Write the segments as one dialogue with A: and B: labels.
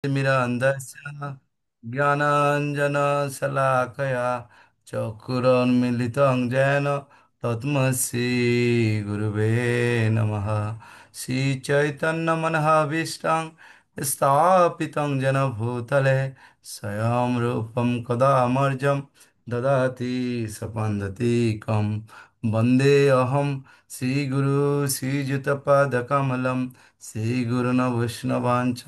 A: मिरान्धस्य ज्ञानाञ्जनशलाकया चक्षुरुन्मीलितं येन तस्मै गुरुवे नमः। श्रीचैतन्यमनःभीष्टं स्थापितं येन भूतले स्वयं रूपं कदा मर्जं ददाति स्वपन्दतिकं वन्देऽहं श्रीगुरु श्रीयुतपदकमलं श्रीगुरुन् वैष्णवाञ्च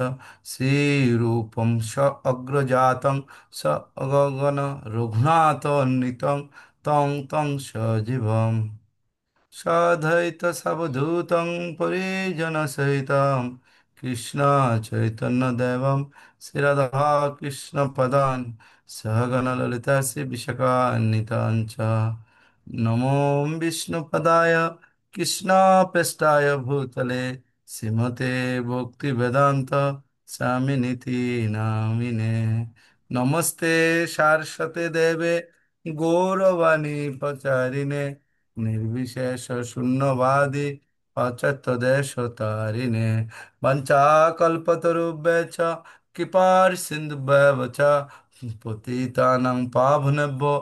A: श्रीरूपं स अग्रजातं स अगगन रघुनाथान्वितं तं तं सजीवम् सधैतसवधूतं परिजनसहितं कृष्णचैतन्यदेवं श्रीराधाकृष्णपदान् सहगणललिता श्रीविशाखान्वितां च नमो विष्णुपदाय कृष्णप्रेष्ठाय भूतले श्रीमते भक्तिवेदान्त स्वामिनिति नामिने नमस्ते सारस्वते देवे गौरवाणी प्रचारिणे निर्विशेष शून्यवादी पाश्चात्यदेशतारिणे वञ्चाकल्पतरुभ्यश्च कृपासिन्धुभ्यश्च पतितानां पावनेभ्यो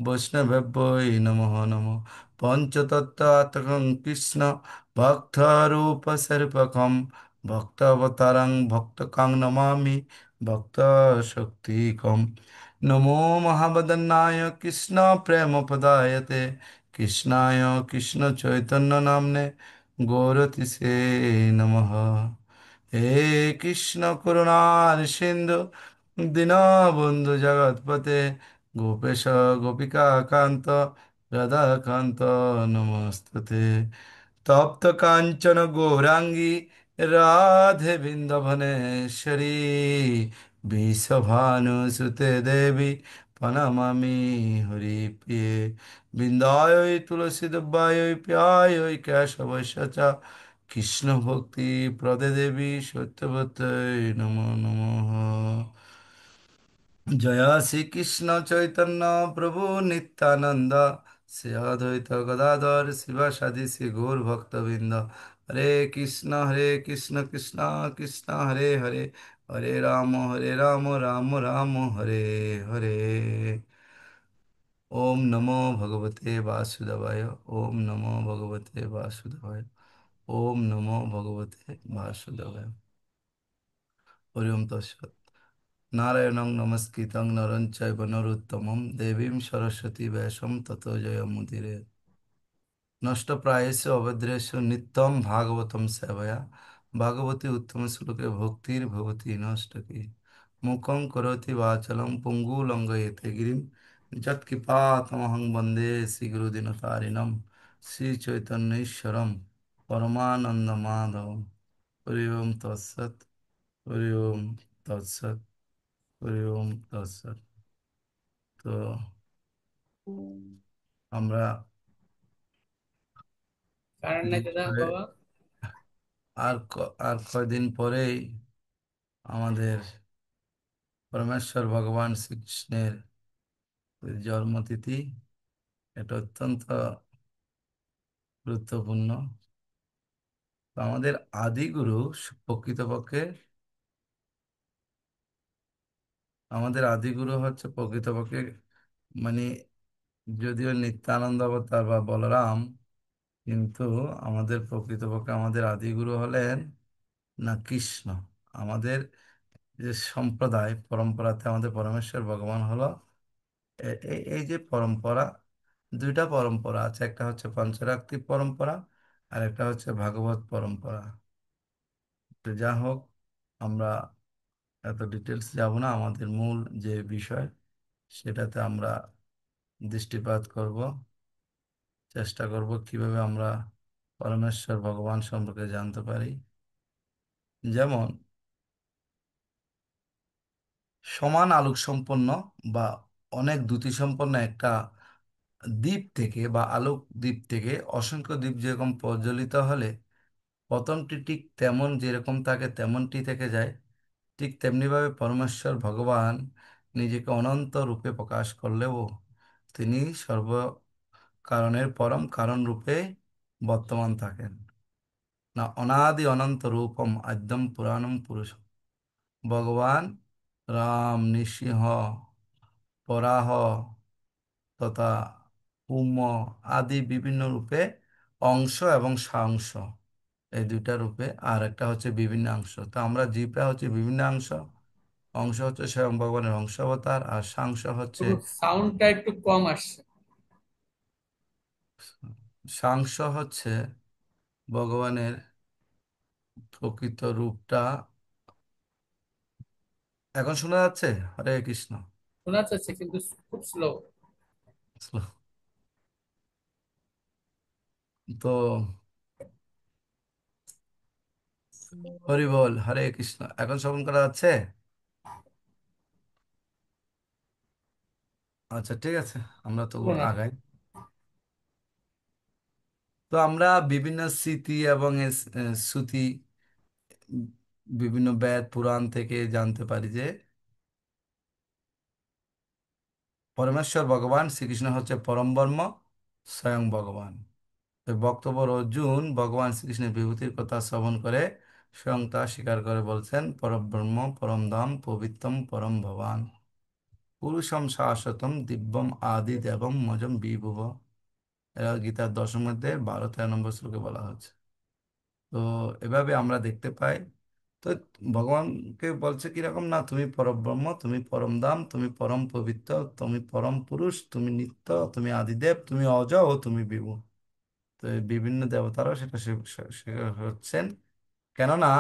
A: वैष्णवेभ्यो नमो नमः पञ्चतत्त्वात्मकं कृष्ण भक्तरूपस्वरूपकं भक्तावतारं भक्तकां नमामि भक्तशक्तिकं नमो महावदनाय कृष्ण प्रेमपदायते कृष्णाय कृष्ण चैतन्य नामने गौरतिसे नमः। हे कृष्ण करुणा सिंधु दीनबंधु जगतपते गोपेश गोपिका कांत राधा कांत नमस्तुते तप्त कांचन गौरांगी राधे बिंदवनेश्वरी विश्वभानुसुते देवी प्रणमामि हरिप्रिये बिंदाय तुलसी देव्याय प्याय केशवस्य च कृष्ण भक्ति प्रदे देवी सत्यवते नमो नमः। जय श्री कृष्ण चैतन्य प्रभु नित्यानंद श्री अद्वैत गदाधर शिवासादि श्री गौर भक्तवृंद हरे कृष्ण कृष्ण कृष्ण हरे हरे हरे राम राम राम हरे हरे। ओम नमो भगवते वासुदेवाय ओम नमो भगवते वासुदेवाय ओम नमो भगवते वासुदेवाय। हरि ओम तत्सत्। नारायणं नमस्कृतं नरं चैव नरोत्तमं देवीं सरस्वती व्यासं ततो जयमुदीरये। नष्टप्रायेषु अभद्रेषु नित्यं भागवतं सेवया भागवती उत्तमश्लोके भक्तिर्भवति नष्टकी मूकं करोति वाचालं पुङ्गुलङ्घयते गिरिं यत्कृपातमहं वन्दे श्रीगुरुदिनतारिणं श्रीचैतन्यैश्वरं परमानन्दमाधवं। हरि ओं तत्सत्। हरि ओं तत्सत्। হরি ওম তৎসৎ। তো আমরা
B: কারেন্ট নাই দাদা
A: দুপুরে
B: বাবা।
A: আর কয়দিন পরেই আমাদের পরমেশ্বর ভগবান শ্রীকৃষ্ণের জন্মতিথি। এটা অত্যন্ত গুরুত্বপূর্ণ। তো আমাদের আদিগুরু প্রকৃতপক্ষে আমাদের আদিগুরু হচ্ছে প্রকৃতপক্ষে মানে যদিও নিত্যানন্দ অবতার বা বলরাম, কিন্তু আমাদের প্রকৃতপক্ষে আমাদের আদিগুরু হলেন না কৃষ্ণ। আমাদের যে সম্প্রদায় পরম্পরাতে আমাদের পরমেশ্বর ভগবান হলো এই যে পরম্পরা, দুইটা পরম্পরা আছে, একটা হচ্ছে পঞ্চরাত্রিক পরম্পরা আর একটা হচ্ছে ভাগবত পরম্পরা। তো যা হোক, আমরা এত ডিটেলস যাব না, আমাদের মূল যে বিষয় সেটাতে আমরা দৃষ্টিপাত করব, চেষ্টা করব কিভাবে আমরা পরমেশ্বর ভগবান সম্পর্কে জানতে পারি। যেমন সমান আলোক সম্পন্ন বা অনেক দ্যুতি সম্পন্ন একটা দ্বীপ থেকে বা আলোক দ্বীপ থেকে অসংখ্য দ্বীপ যেরকম প্রজ্বলিত হলে প্রথমটি ঠিক তেমন যেরকম থাকে তেমনটি থেকে যায়, ঠিক তেমনিভাবে পরমেশ্বর ভগবান নিজেকে অনন্ত রূপে প্রকাশ করলেও তিনি সর্ব কারণের পরম কারণ রূপে বর্তমান থাকেন। না অনাদি অনন্ত রূপম আদ্যম পুরাণম পুরুষ ভগবান রাম নৃসিংহ, বরাহ তথা কুম আদি বিভিন্ন রূপে অংশ এবং সাংশ, এই দুইটা রূপে। আর একটা হচ্ছে বিভিন্ন অংশ। তো আমরা জীবটা হচ্ছে বিভিন্ন অংশ, অংশ হচ্ছে স্বয়ং ভগবানের অংশাবতার, আর সাংশ হচ্ছে,
B: একটু সাউন্ডটা একটু কম আসছে।
A: সাংস হচ্ছে ভগবানের প্রকৃত রূপটা। এখন শোনা যাচ্ছে? হরে কৃষ্ণ।
B: শোনা যাচ্ছে কিন্তু খুব স্লো।
A: তো হরি বল, হরে কৃষ্ণ, এখন শ্রবণ করা যাচ্ছে? আচ্ছা ঠিক আছে, আমরা তো
B: শোনা
A: আগাই। তো আমরা বিভিন্ন স্মৃতি এবং শ্রুতি, বিভিন্ন বেদ পুরাণ থেকে জানতে পারি যে পরমেশ্বর ভগবান শ্রীকৃষ্ণ হচ্ছে পরম ব্রহ্ম, স্বয়ং ভগবান। তো বক্তব্য অর্জুন ভগবান শ্রীকৃষ্ণের বিভূতির কথা শ্রবণ করে স্বয়ং তা স্বীকার করে বলছেন, পরব্রহ্ম পরম ধাম পবিত্রম পরম ভবান, পুরুষম শাশ্বতম দিব্যম আদি দেবম মজম বিভুব। এরা গীতার দশম অধ্যায়ের 12-13 নম্বর শ্লোকে বলা হচ্ছে। তো এভাবে আমরা দেখতে পাই। তো ভগবানকে বলছে কিরকম, না তুমি পরব্রহ্ম, তুমি পরম ধাম, তুমি পরম পবিত্র, তুমি পরম পুরুষ, তুমি নিত্য, তুমি আদিদেব, তুমি অজ ও তুমি বিভু। তো এই বিভিন্ন দেবতারাও সেটা স্বীকার হচ্ছেন। কেননা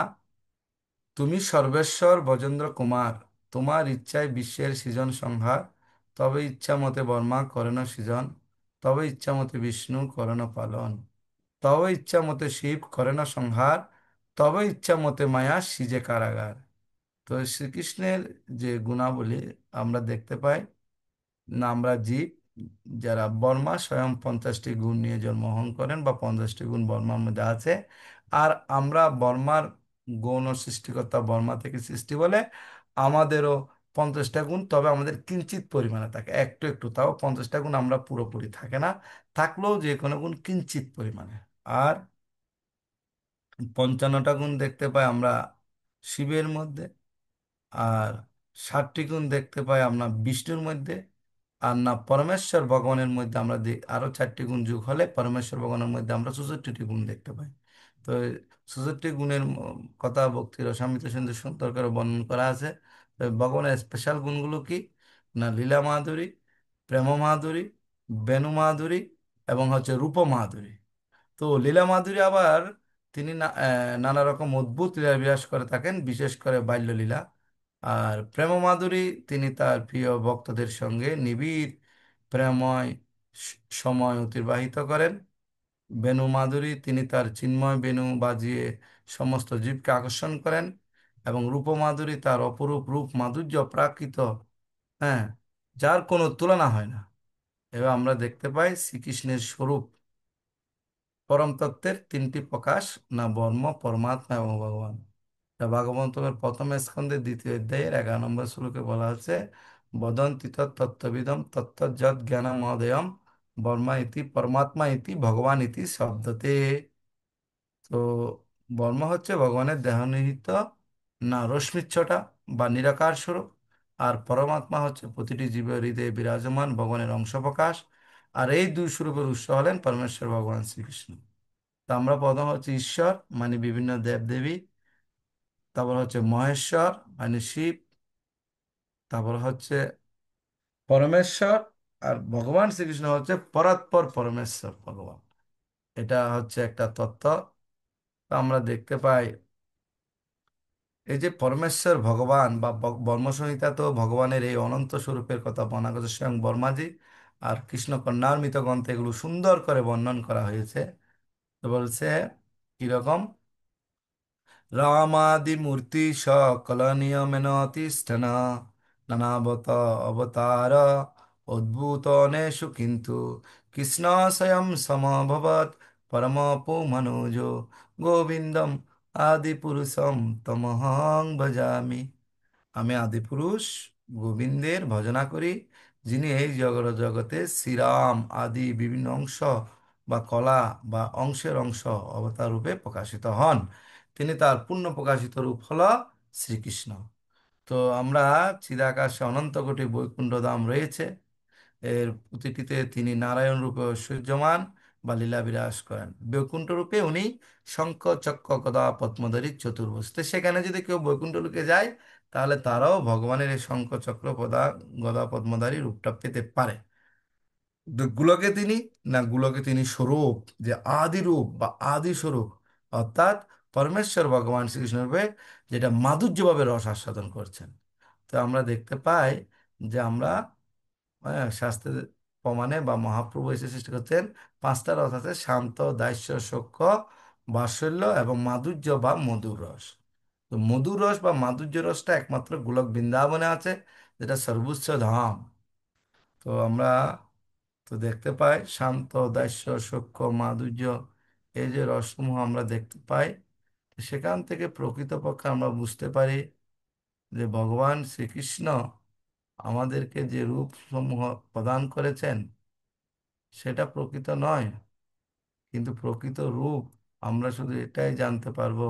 A: তুমি সর্বেশ্বর বজেন্দ্র কুমার, তোমার ইচ্ছায় বিশ্বের সৃজন সংহার, তবে ইচ্ছা মতে বর্মা করেন সৃজন, তবে ইচ্ছা মতে বিষ্ণু করেন পালন, তবে ইচ্ছা মতে শিব করেন সংহার, তবে ইচ্ছা মতে মায়া সিজে কারাগার। তো শ্রীকৃষ্ণের যে গুণাবলী আমরা দেখতে পাই, না আমরা জীব যারা বর্মা স্বয়ং 50টি গুণ নিয়ে জন্মগ্রহণ করেন, বা 50টি গুণ বর্মার মধ্যে আছে। আর আমরা বর্মার গৌণ সৃষ্টিকর্তা, বর্মা থেকে সৃষ্টি বলে আমাদেরও 50টা গুণ, তবে আমাদের কিঞ্চিত পরিমাণে থাকে, একটু একটু, তাও 50টা গুণ আমরা পুরোপুরি থাকে না, থাকলেও যে কোনো গুণ কিঞ্চিত পরিমাণে। আর 55টা গুণ দেখতে পাই আমরা শিবের মধ্যে, আর 60টি গুণ দেখতে পাই আমরা বিষ্ণুর মধ্যে। আর না পরমেশ্বর ভগবানের মধ্যে আমরা আরো 4টি গুণ যোগ হলে পরমেশ্বর ভগবানের মধ্যে আমরা 64টি গুণ দেখতে পাই। তো এই 64টি গুণের কথা ভক্তি রসামৃত সিন্ধু সুন্দর করে বর্ণন করা আছে। তো ভগবানের স্পেশাল গুণগুলো কি, না লীলা মাধুরী, প্রেম মাধুরী, বেণু মাধুরী, এবং হচ্ছে রূপ মাধুরী। তো লীলা মাধুরী আবার তিনি নানা রকম অদ্ভুত লীলা বিলাস করে থাকেন, বিশেষ করে বাল্যলীলা। আর প্রেম মাধুরী তিনি তার প্রিয় ভক্তদের সঙ্গে নিবিড় প্রেমময় সময় অতিবাহিত করেন। বেণু মাধুরী তিনি তার চিন্ময় বেণু বাজিয়ে সমস্ত জীবকে আকর্ষণ করেন। এবং রূপ মাধুরী তার অপরূপ রূপ মাধুর্য প্রাকৃত, হ্যাঁ, যার কোনো তুলনা হয় না। এবার আমরা দেখতে পাই শ্রীকৃষ্ণের স্বরূপ পরম তত্ত্বের 3টি প্রকাশ, না ব্রহ্ম, পরমাত্মা এবং ভগবান। তা ভাগবতের প্রথম স্কন্ধের 2য় অধ্যায়ের 11 নম্বর শ্লোকে বলা হচ্ছে, বদন্তি তত্ত্ববিদম তত্ত্বযৎ জ্ঞান মহোদয়ম ব্রহ্মা ইতি পরমাত্মা ইতি ভগবান ইতি শব্দতে। তো ব্রহ্ম হচ্ছে ভগবানের দেহনিহিত, না রশ্মিচ্ছটা বা নিরাকার স্বরূপ। আর পরমাত্মা হচ্ছে প্রতিটি জীবের হৃদয়ে বিরাজমান ভগবানের অংশ প্রকাশ। আর এই দুই স্বরূপের উৎস হলেন পরমেশ্বর ভগবান শ্রীকৃষ্ণ। তো আমরা প্রথম হচ্ছে ঈশ্বর, মানে বিভিন্ন দেবদেবী। তারপর হচ্ছে মহেশ্বর, মানে শিব। তারপর হচ্ছে পরমেশ্বর। আর ভগবান শ্রীকৃষ্ণ হচ্ছে পরাৎপর পরমেশ্বর ভগবান। এটা হচ্ছে একটা তত্ত্ব। তো আমরা দেখতে পাই এই যে পরমেশ্বর ভগবান বা ব্রহ্মসংহিতা, তো ভগবানের এই অনন্ত স্বরূপের কথা বর্ণনা করেছে স্বয়ং বর্মাজি। আর কৃষ্ণ কন্যার্মিত গ্রন্থে এগুলো সুন্দর করে বর্ণন করা হয়েছে। তো বলছে কিরকম, রামাদিমূর্তি সকল নিয়মেন তিষ্ঠন, নানাবত অবতার উদ্ভূতনেষু কিন্তু কৃষ্ণ স্বয়ং সমভবৎ পরম পুমনোজ, গোবিন্দম আদিপুরুষম তমহং ভজামি। আমি আদিপুরুষ গোবিন্দের ভজনা করি, যিনি এই জগতে শ্রীরাম আদি বিভিন্ন অংশ বা কলা বা অংশের অংশ অবতার রূপে প্রকাশিত হন। তিনি তার পূর্ণ প্রকাশিত রূপ হল শ্রীকৃষ্ণ। তো আমরা চিদাকাশে অনন্ত কোটি বৈকুণ্ঠ ধাম রয়েছে, এর প্রতিটিতে তিনি নারায়ণ রূপে ঐশ্বর্যমান বা লীলা বিরাজ করেন। বৈকুণ্ঠ রূপে উনি শঙ্খ চক্র গদা পদ্মধারী চতুর্ভুজ। তো সেখানে যদি কেউ বৈকুণ্ঠ লোকে যায়, তাহলে তারাও ভগবানের এই শঙ্খ চক্র গদা পদ্মধারী রূপটা পেতে পারে। তো গুলোকে তিনি, না গুলোকে তিনি স্বরূপ, যে আদি রূপ বা আদি স্বরূপ, অর্থাৎ পরমেশ্বর ভগবান শ্রীকৃষ্ণ রূপে, যেটা মাধুর্যভাবে রস আস্বাদন করছেন। তো আমরা দেখতে পাই যে আমরা, হ্যাঁ, শাস্ত্রের প্রমাণে বা মহাপ্রভু এসে সৃষ্টি করছেন পাঁচটা রস আছে: শান্ত, দাস্য, সখ্য, বাৎসল্য এবং মাধুর্য বা মধুর রস। তো মধুর রস বা মাধুর্য রসটা একমাত্র গোলক বৃন্দাবনে আছে, যেটা সর্বোচ্চ ধাম। তো আমরা তো দেখতে পাই শান্ত, দাস্য, সখ্য, মাধুর্য, এই যে রসমূহ আমরা দেখতে পাই। তো সেখান থেকে প্রকৃতপক্ষে আমরা বুঝতে পারি যে ভগবান শ্রীকৃষ্ণ আমাদেরকে যে রূপ সমূহ প্রদান করেছেন, সেটা প্রকৃত নয়। কিন্তু প্রকৃত রূপ আমরা শুধু এটাই জানতে পারবো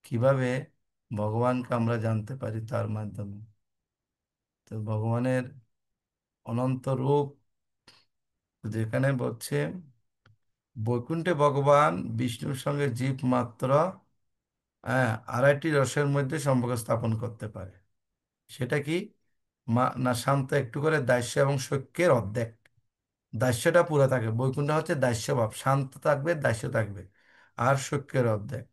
A: কিভাবে, ভগবানকে আমরা জানতে পারি তার মাধ্যমে। তো ভগবানের অনন্ত রূপ, যেখানে বলছে বৈকুণ্ঠে ভগবান বিষ্ণুর সঙ্গে জীব মাত্র, হ্যাঁ, আড়াইটি রসের মধ্যে সম্পর্ক স্থাপন করতে পারে। সেটা কি? না, শান্ত একটু করে দাস্য এবং সখ্যের অর্ধেক। দাস্যটা পুরো থাকে, বৈকুণ্ঠ হচ্ছে দাস্য ভাব, শান্ত থাকবে, দাস্য থাকবে। আর সখ্যের অর্ধেক,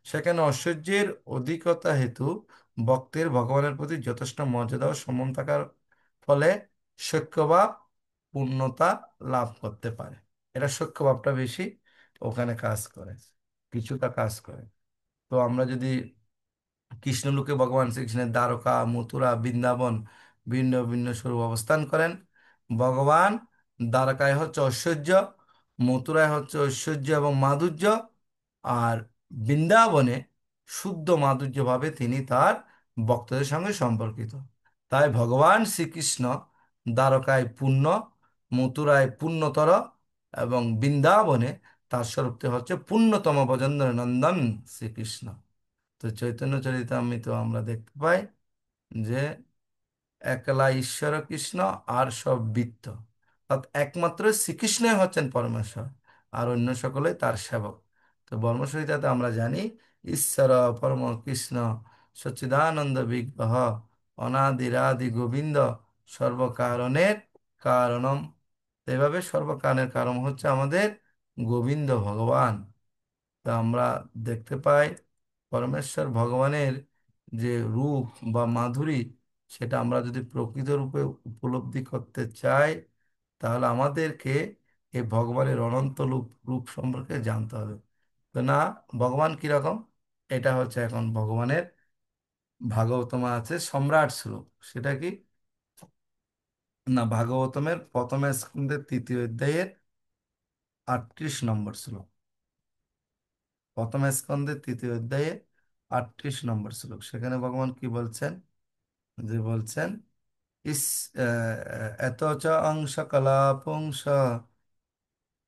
A: সেখানে ঐশ্বর্যের অধিকতা হেতু ভক্তের ভগবানের প্রতি যথেষ্ট মর্যাদা ও সম্মান থাকার ফলে সখ্যভাব পূর্ণতা লাভ করতে পারে। এটা সখ্যভাবটা বেশি ওখানে কাজ করে, কিছুটা কাজ করে। তো আমরা যদি কৃষ্ণলোকে ভগবান শ্রীকৃষ্ণের দ্বারকা, মথুরা, বৃন্দাবন ভিন্ন ভিন্ন স্বরূপ অবস্থান করেন। ভগবান দ্বারকায় হচ্ছে ঐশ্বর্য, মথুরায় হচ্ছে ঐশ্বর্য এবং মাধুর্য, আর বৃন্দাবনে শুদ্ধ মাধুর্য ভাবে তিনি তার ভক্তদের সঙ্গে সম্পর্কিত। তাই ভগবান শ্রীকৃষ্ণ দ্বারকায় পূর্ণ, মথুরায় পূর্ণতর, এবং বৃন্দাবনে তার স্বরূপটি হচ্ছে পূর্ণতম ব্রজেন্দ্র নন্দন শ্রীকৃষ্ণ। তো চৈতন্য চরিতামৃত আমরা দেখতে পাই যে একলা ঈশ্বর কৃষ্ণ, আর সব বৃত্ত। অর্থাৎ একমাত্র শ্রীকৃষ্ণই হচ্ছেন পরমেশ্বর, আর অন্য সকলে তার সেবক। তো বর্মসহিতাতে আমরা জানি ঈশ্বর পরম কৃষ্ণ সচ্চিদানন্দ বিগ্রহ অনাদিরাদি গোবিন্দ সর্বকারণের কারণম। তো এভাবে সর্বকারণের কারণ হচ্ছে আমাদের গোবিন্দ ভগবান। তা আমরা দেখতে পাই পরমেশ্বর ভগবানের যে রূপ বা মাধুরী, সেটা আমরা যদি প্রকৃত রূপে উপলব্ধি করতে চাই, তাহলে আমাদেরকে এই ভগবানের অনন্ত রূপ রূপ সম্পর্কে জানতে হবে। তো না, ভগবান কিরকম, এটা হচ্ছে এখন ভগবানের ভাগবতমে আছে সম্রাট স্বরূপ। সেটা কি? না, ভাগবতমের প্রথম স্কন্ধের তৃতীয় অধ্যায়ের 38 নম্বর শ্লোক। প্রথম স্কন্ধের তৃতীয় অধ্যায়ে 38 নম্বর শ্লোক, সেখানে ভগবান কি বলছেন, যে বলছেন ইস এত চ অংশ কলাপুংস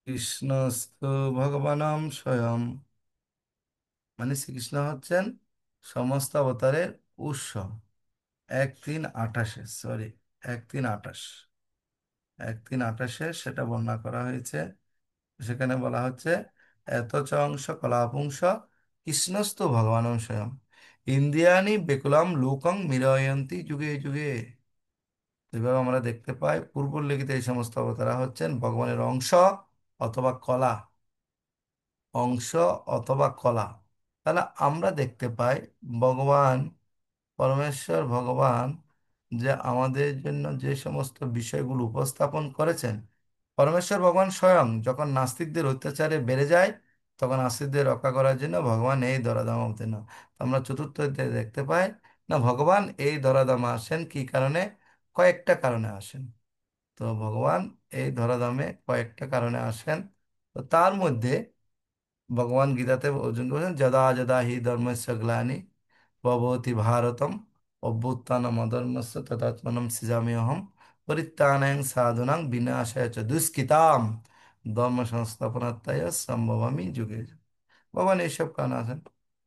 A: কৃষ্ণস্তু ভগবানম স্বয়ং। মানে শ্রীকৃষ্ণ হচ্ছেন সমস্ত অবতারের উৎস। 1:3:28, সরি, 1:3:28, 1:3:28 সেটা বর্ণনা করা হয়েছে। সেখানে বলা হচ্ছে এত চ অংশ কলাপুংস কৃষ্ণস্তু ভগবানম স্বয়ং ইন্দ্রিয়াণি বেকুলাম লোকং মিলয়ন্তি যুগে যুগে। তো এভাবে আমরা দেখতে পাই পূর্ব লিখিত এই সমস্ত অবতারা হচ্ছেন ভগবানের অংশ অথবা কলা, অংশ অথবা কলা। তাহলে আমরা দেখতে পাই ভগবান, পরমেশ্বর ভগবান, যে আমাদের জন্য যে সমস্ত বিষয়গুলো উপস্থাপন করেছেন, পরমেশ্বর ভগবান স্বয়ং যখন নাস্তিকদের অত্যাচারে বেড়ে যায়, তখন নাস্তিকদের রক্ষা করার জন্য ভগবান এই ধরাধামে অবতীর্ণ। আমরা চতুর্থ অধ্যায়ে দেখতে পাই, না ভগবান এই ধরাধামে আসেন কি কারণে? কয়েকটা কারণে আসেন। তো ভগবান এই ধরাধামে কয়েকটা কারণে আসেন। তো তার মধ্যে ভগবান গীতাতে অর্জুন বলেছেন যদা যদা হি ধর্মস্য গ্লানি ভবতি ভারতম অভ্যুত্থানম অধর্মস্য তদাত্মনম সৃজামি অহম পরিত্রাণায় সাধুনাং বিনাশায় চ দুষ্কৃতাম ধর্ম সংস্থাপনার্থায় সম্ভবামি যুগে যুগে। ভগবান এইসব কারণে আসেন।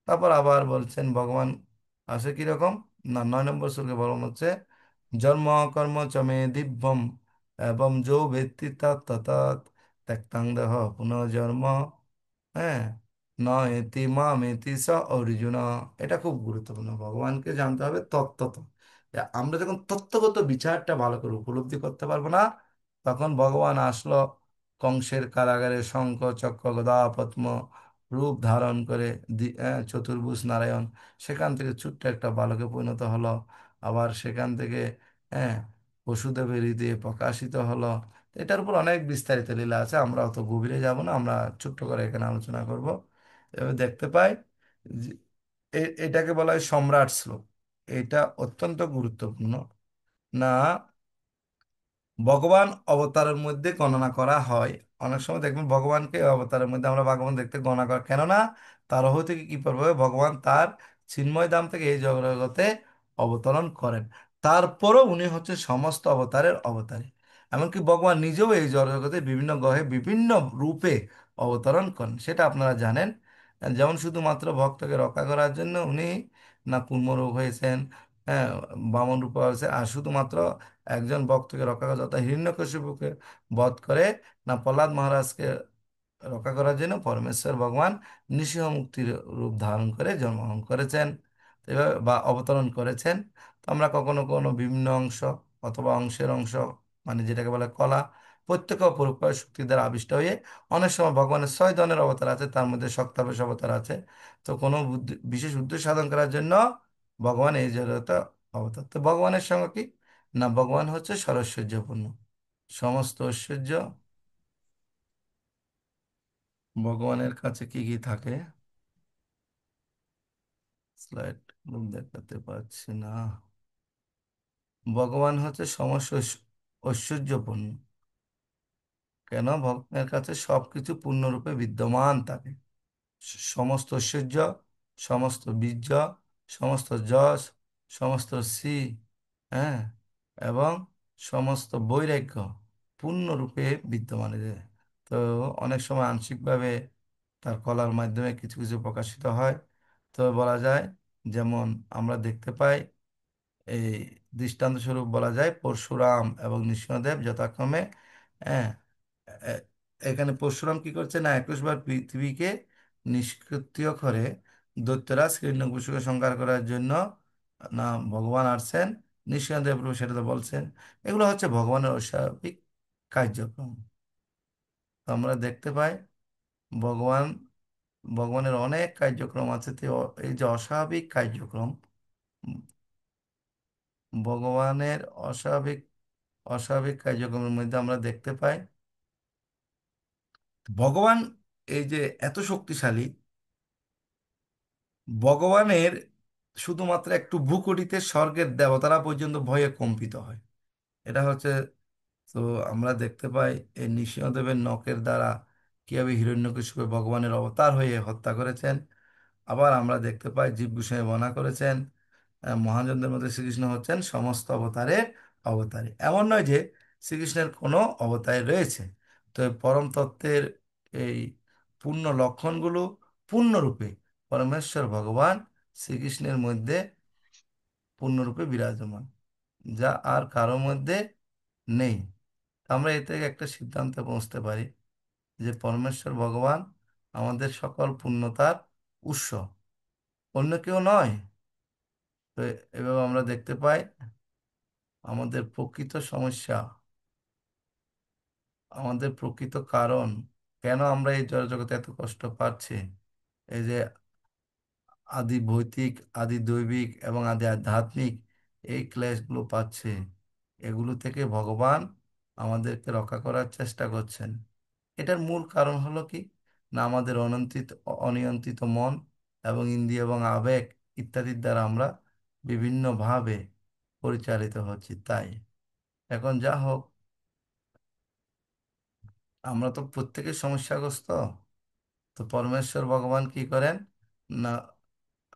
A: তারপর আবার বলছেন ভগবান আসে কিরকম, না, 9 নম্বর শ্লোকে বলুন হচ্ছে জন্ম কর্ম চ মে দিব্যম এবং যৌ ব্যক্তি তৎ তৎ ত্যক্তাং দেহ পুনর্জন্ম, হ্যাঁ, ন এতি মাম এতি স অর্জুন। এটা খুব গুরুত্বপূর্ণ, ভগবানকে জানতে হবে তত্ত্বত। আমরা যখন তত্ত্বগত বিচারটা ভালো করে উপলব্ধি করতে পারবো না, তখন ভগবান আসলো কংসের কারাগারে শঙ্খ চক্র গদা পদ্ম রূপ ধারণ করে, চতুর্ভুজ নারায়ণ, সেখান থেকে ছোট্ট একটা বালকে পরিণত হলো। আবার সেখান থেকে, হ্যাঁ, বসুদেবের হৃদয়ে প্রকাশিত হলো। এটার উপর অনেক বিস্তারিত লীলা আছে, আমরা অত গভীরে যাব না, আমরা ছোট্ট করে এখানে আলোচনা করব। এবার দেখতে পাই যে এটাকে বলা হয় সম্রাট শ্লোক। এটা অত্যন্ত গুরুত্বপূর্ণ। না, ভগবান অবতারের মধ্যে গণনা করা হয়। অনেক সময় দেখবেন ভগবানকে অবতারের মধ্যে আমরা ভগবান দেখতে গণনা করা, কেননা তার থেকে কি করবে, ভগবান তার চিন্ময় ধাম থেকে এই জগতে অবতরণ করেন। তারপরও উনি হচ্ছে সমস্ত অবতারের অবতারী। এমনকি ভগবান নিজেও এই জগতে বিভিন্ন গ্রহে বিভিন্ন রূপে অবতরণ করেন, সেটা আপনারা জানেন। যেমন শুধুমাত্র ভক্তকে রক্ষা করার জন্য উনি না কুর্মরোগ হয়েছেন, হ্যাঁ, বামন রূপ হয়েছে, আর শুধুমাত্র একজন ভক্তকে রক্ষা করা, যথা হিরণ্যকশিপুকে বধ করে, না প্রহ্লাদ মহারাজকে রক্ষা করার জন্য পরমেশ্বর ভগবান নৃসিংহ মুক্তির রূপ ধারণ করে জন্মগ্রহণ করেছেন, তো এভাবে বা অবতরণ করেছেন। তো আমরা কখনো কোনো বিভিন্ন অংশ অথবা অংশের অংশ, মানে যেটাকে বলে কলা, প্রত্যক্ষ ও পরোক্ষ শক্তি দ্বারা আবিষ্ট হয়ে, অনেক সময় ভগবানের 6 ধরনের অবতার আছে, তার মধ্যে শক্তাবেশ অবতার আছে। তো কোনো বিশেষ উদ্দেশ্য সাধন করার জন্য ভগবান এই জগতে অবতার। তো ভগবানের সঙ্গে কি, না ভগবান হচ্ছে সরৈশ্বর্যপূর্ণ, সমস্ত ঐশ্বর্য ভগবানের কাছে কি কি থাকে। স্লাইড দেখাতে পাচ্ছি না। ভগবান হচ্ছে সমস্ত ঐশ্বর্যপূর্ণ, কেন ভগবানের কাছে সবকিছু পূর্ণরূপে বিদ্যমান থাকে। সমস্ত ঐশ্বর্য, সমস্ত বীর্য, সমস্ত যশ, সমস্ত শ্রী, হ্যাঁ, এবং সমস্ত বৈরাগ্য পূর্ণরূপে বিদ্যমান রয়েছে। তো অনেক সময় আংশিকভাবে তার কলার মাধ্যমে কিছু কিছু প্রকাশিত হয়। তো বলা যায়, যেমন আমরা দেখতে পাই, এই দৃষ্টান্ত স্বরূপ বলা যায় পরশুরাম এবং নৃসিংহদেব যথাক্রমে, হ্যাঁ, এ- এখানে পরশুরাম কি করছে, না 21 বার পৃথিবীকে নিষ্কৃত্য করে দৈত্যরাজ হিরণ্যকশিপুকে সংহার করার জন্য, না ভগবান আসছেন, নৃসিংহদেব প্রভু সেটা তো বলছেন। এগুলো হচ্ছে ভগবানের অস্বাভাবিক কার্যক্রম। তো আমরা দেখতে পাই ভগবান, ভগবানের অনেক কার্যক্রম আছে। তো এই যে অস্বাভাবিক কার্যক্রম, উম, ভগবানের অস্বাভাবিক অস্বাভাবিক কার্যক্রমের মধ্যে আমরা দেখতে পাই ভগবান এই যে এত শক্তিশালী, ভগবানের শুধুমাত্র একটু ভ্রুকুটিতে স্বর্গের দেবতারা পর্যন্ত ভয়ে কম্পিত হয়। এটা হচ্ছে, তো আমরা দেখতে পাই এই নৃসিংহদেবের নখের দ্বারা কিভাবে হিরণ্যকশিপু ভগবানের অবতার হয়ে হত্যা করেছেন। আবার আমরা দেখতে পাই জীব গোস্বামী বর্ণনা করেছেন, মহাজনদের মধ্যে শ্রীকৃষ্ণ হচ্ছেন সমস্ত অবতারের অবতারী। এমন নয় যে শ্রীকৃষ্ণের কোনো অবতার রয়েছে। তো এই পরম তত্ত্বের এই পূর্ণ লক্ষণগুলো পূর্ণরূপে পরমেশ্বর ভগবান শ্রীকৃষ্ণের মধ্যে পূর্ণরূপে বিরাজমান, যা আর কারোর মধ্যে নেই। আমরা এ থেকে একটা সিদ্ধান্তে পৌঁছতে পারি যে পরমেশ্বর ভগবান আমাদের সকল পূর্ণতার উৎস, অন্য কেউ নয়। তো এভাবে আমরা দেখতে পাই আমাদের প্রকৃত সমস্যা, আমাদের প্রকৃত কারণ, কেন আমরা এই জড়জগতে এত কষ্ট পাচ্ছি, এই যে আদি ভৌতিক, আদি দৈবিক এবং আদি আধ্যাত্মিক এই ক্লেশগুলো পাচ্ছে, এগুলো থেকে ভগবান আমাদেরকে রক্ষা করার চেষ্টা করছেন। এটার মূল কারণ হলো কি, না আমাদের অনিয়ন্ত্রিত মন এবং ইন্দ্রিয় এবং আবেগ ইত্যাদির দ্বারা আমরা বিভিন্নভাবে পরিচালিত হচ্ছি। তাই এখন যা হোক, আমরা তো প্রত্যেকের সমস্যাগ্রস্ত। তো পরমেশ্বর ভগবান কি করেন, না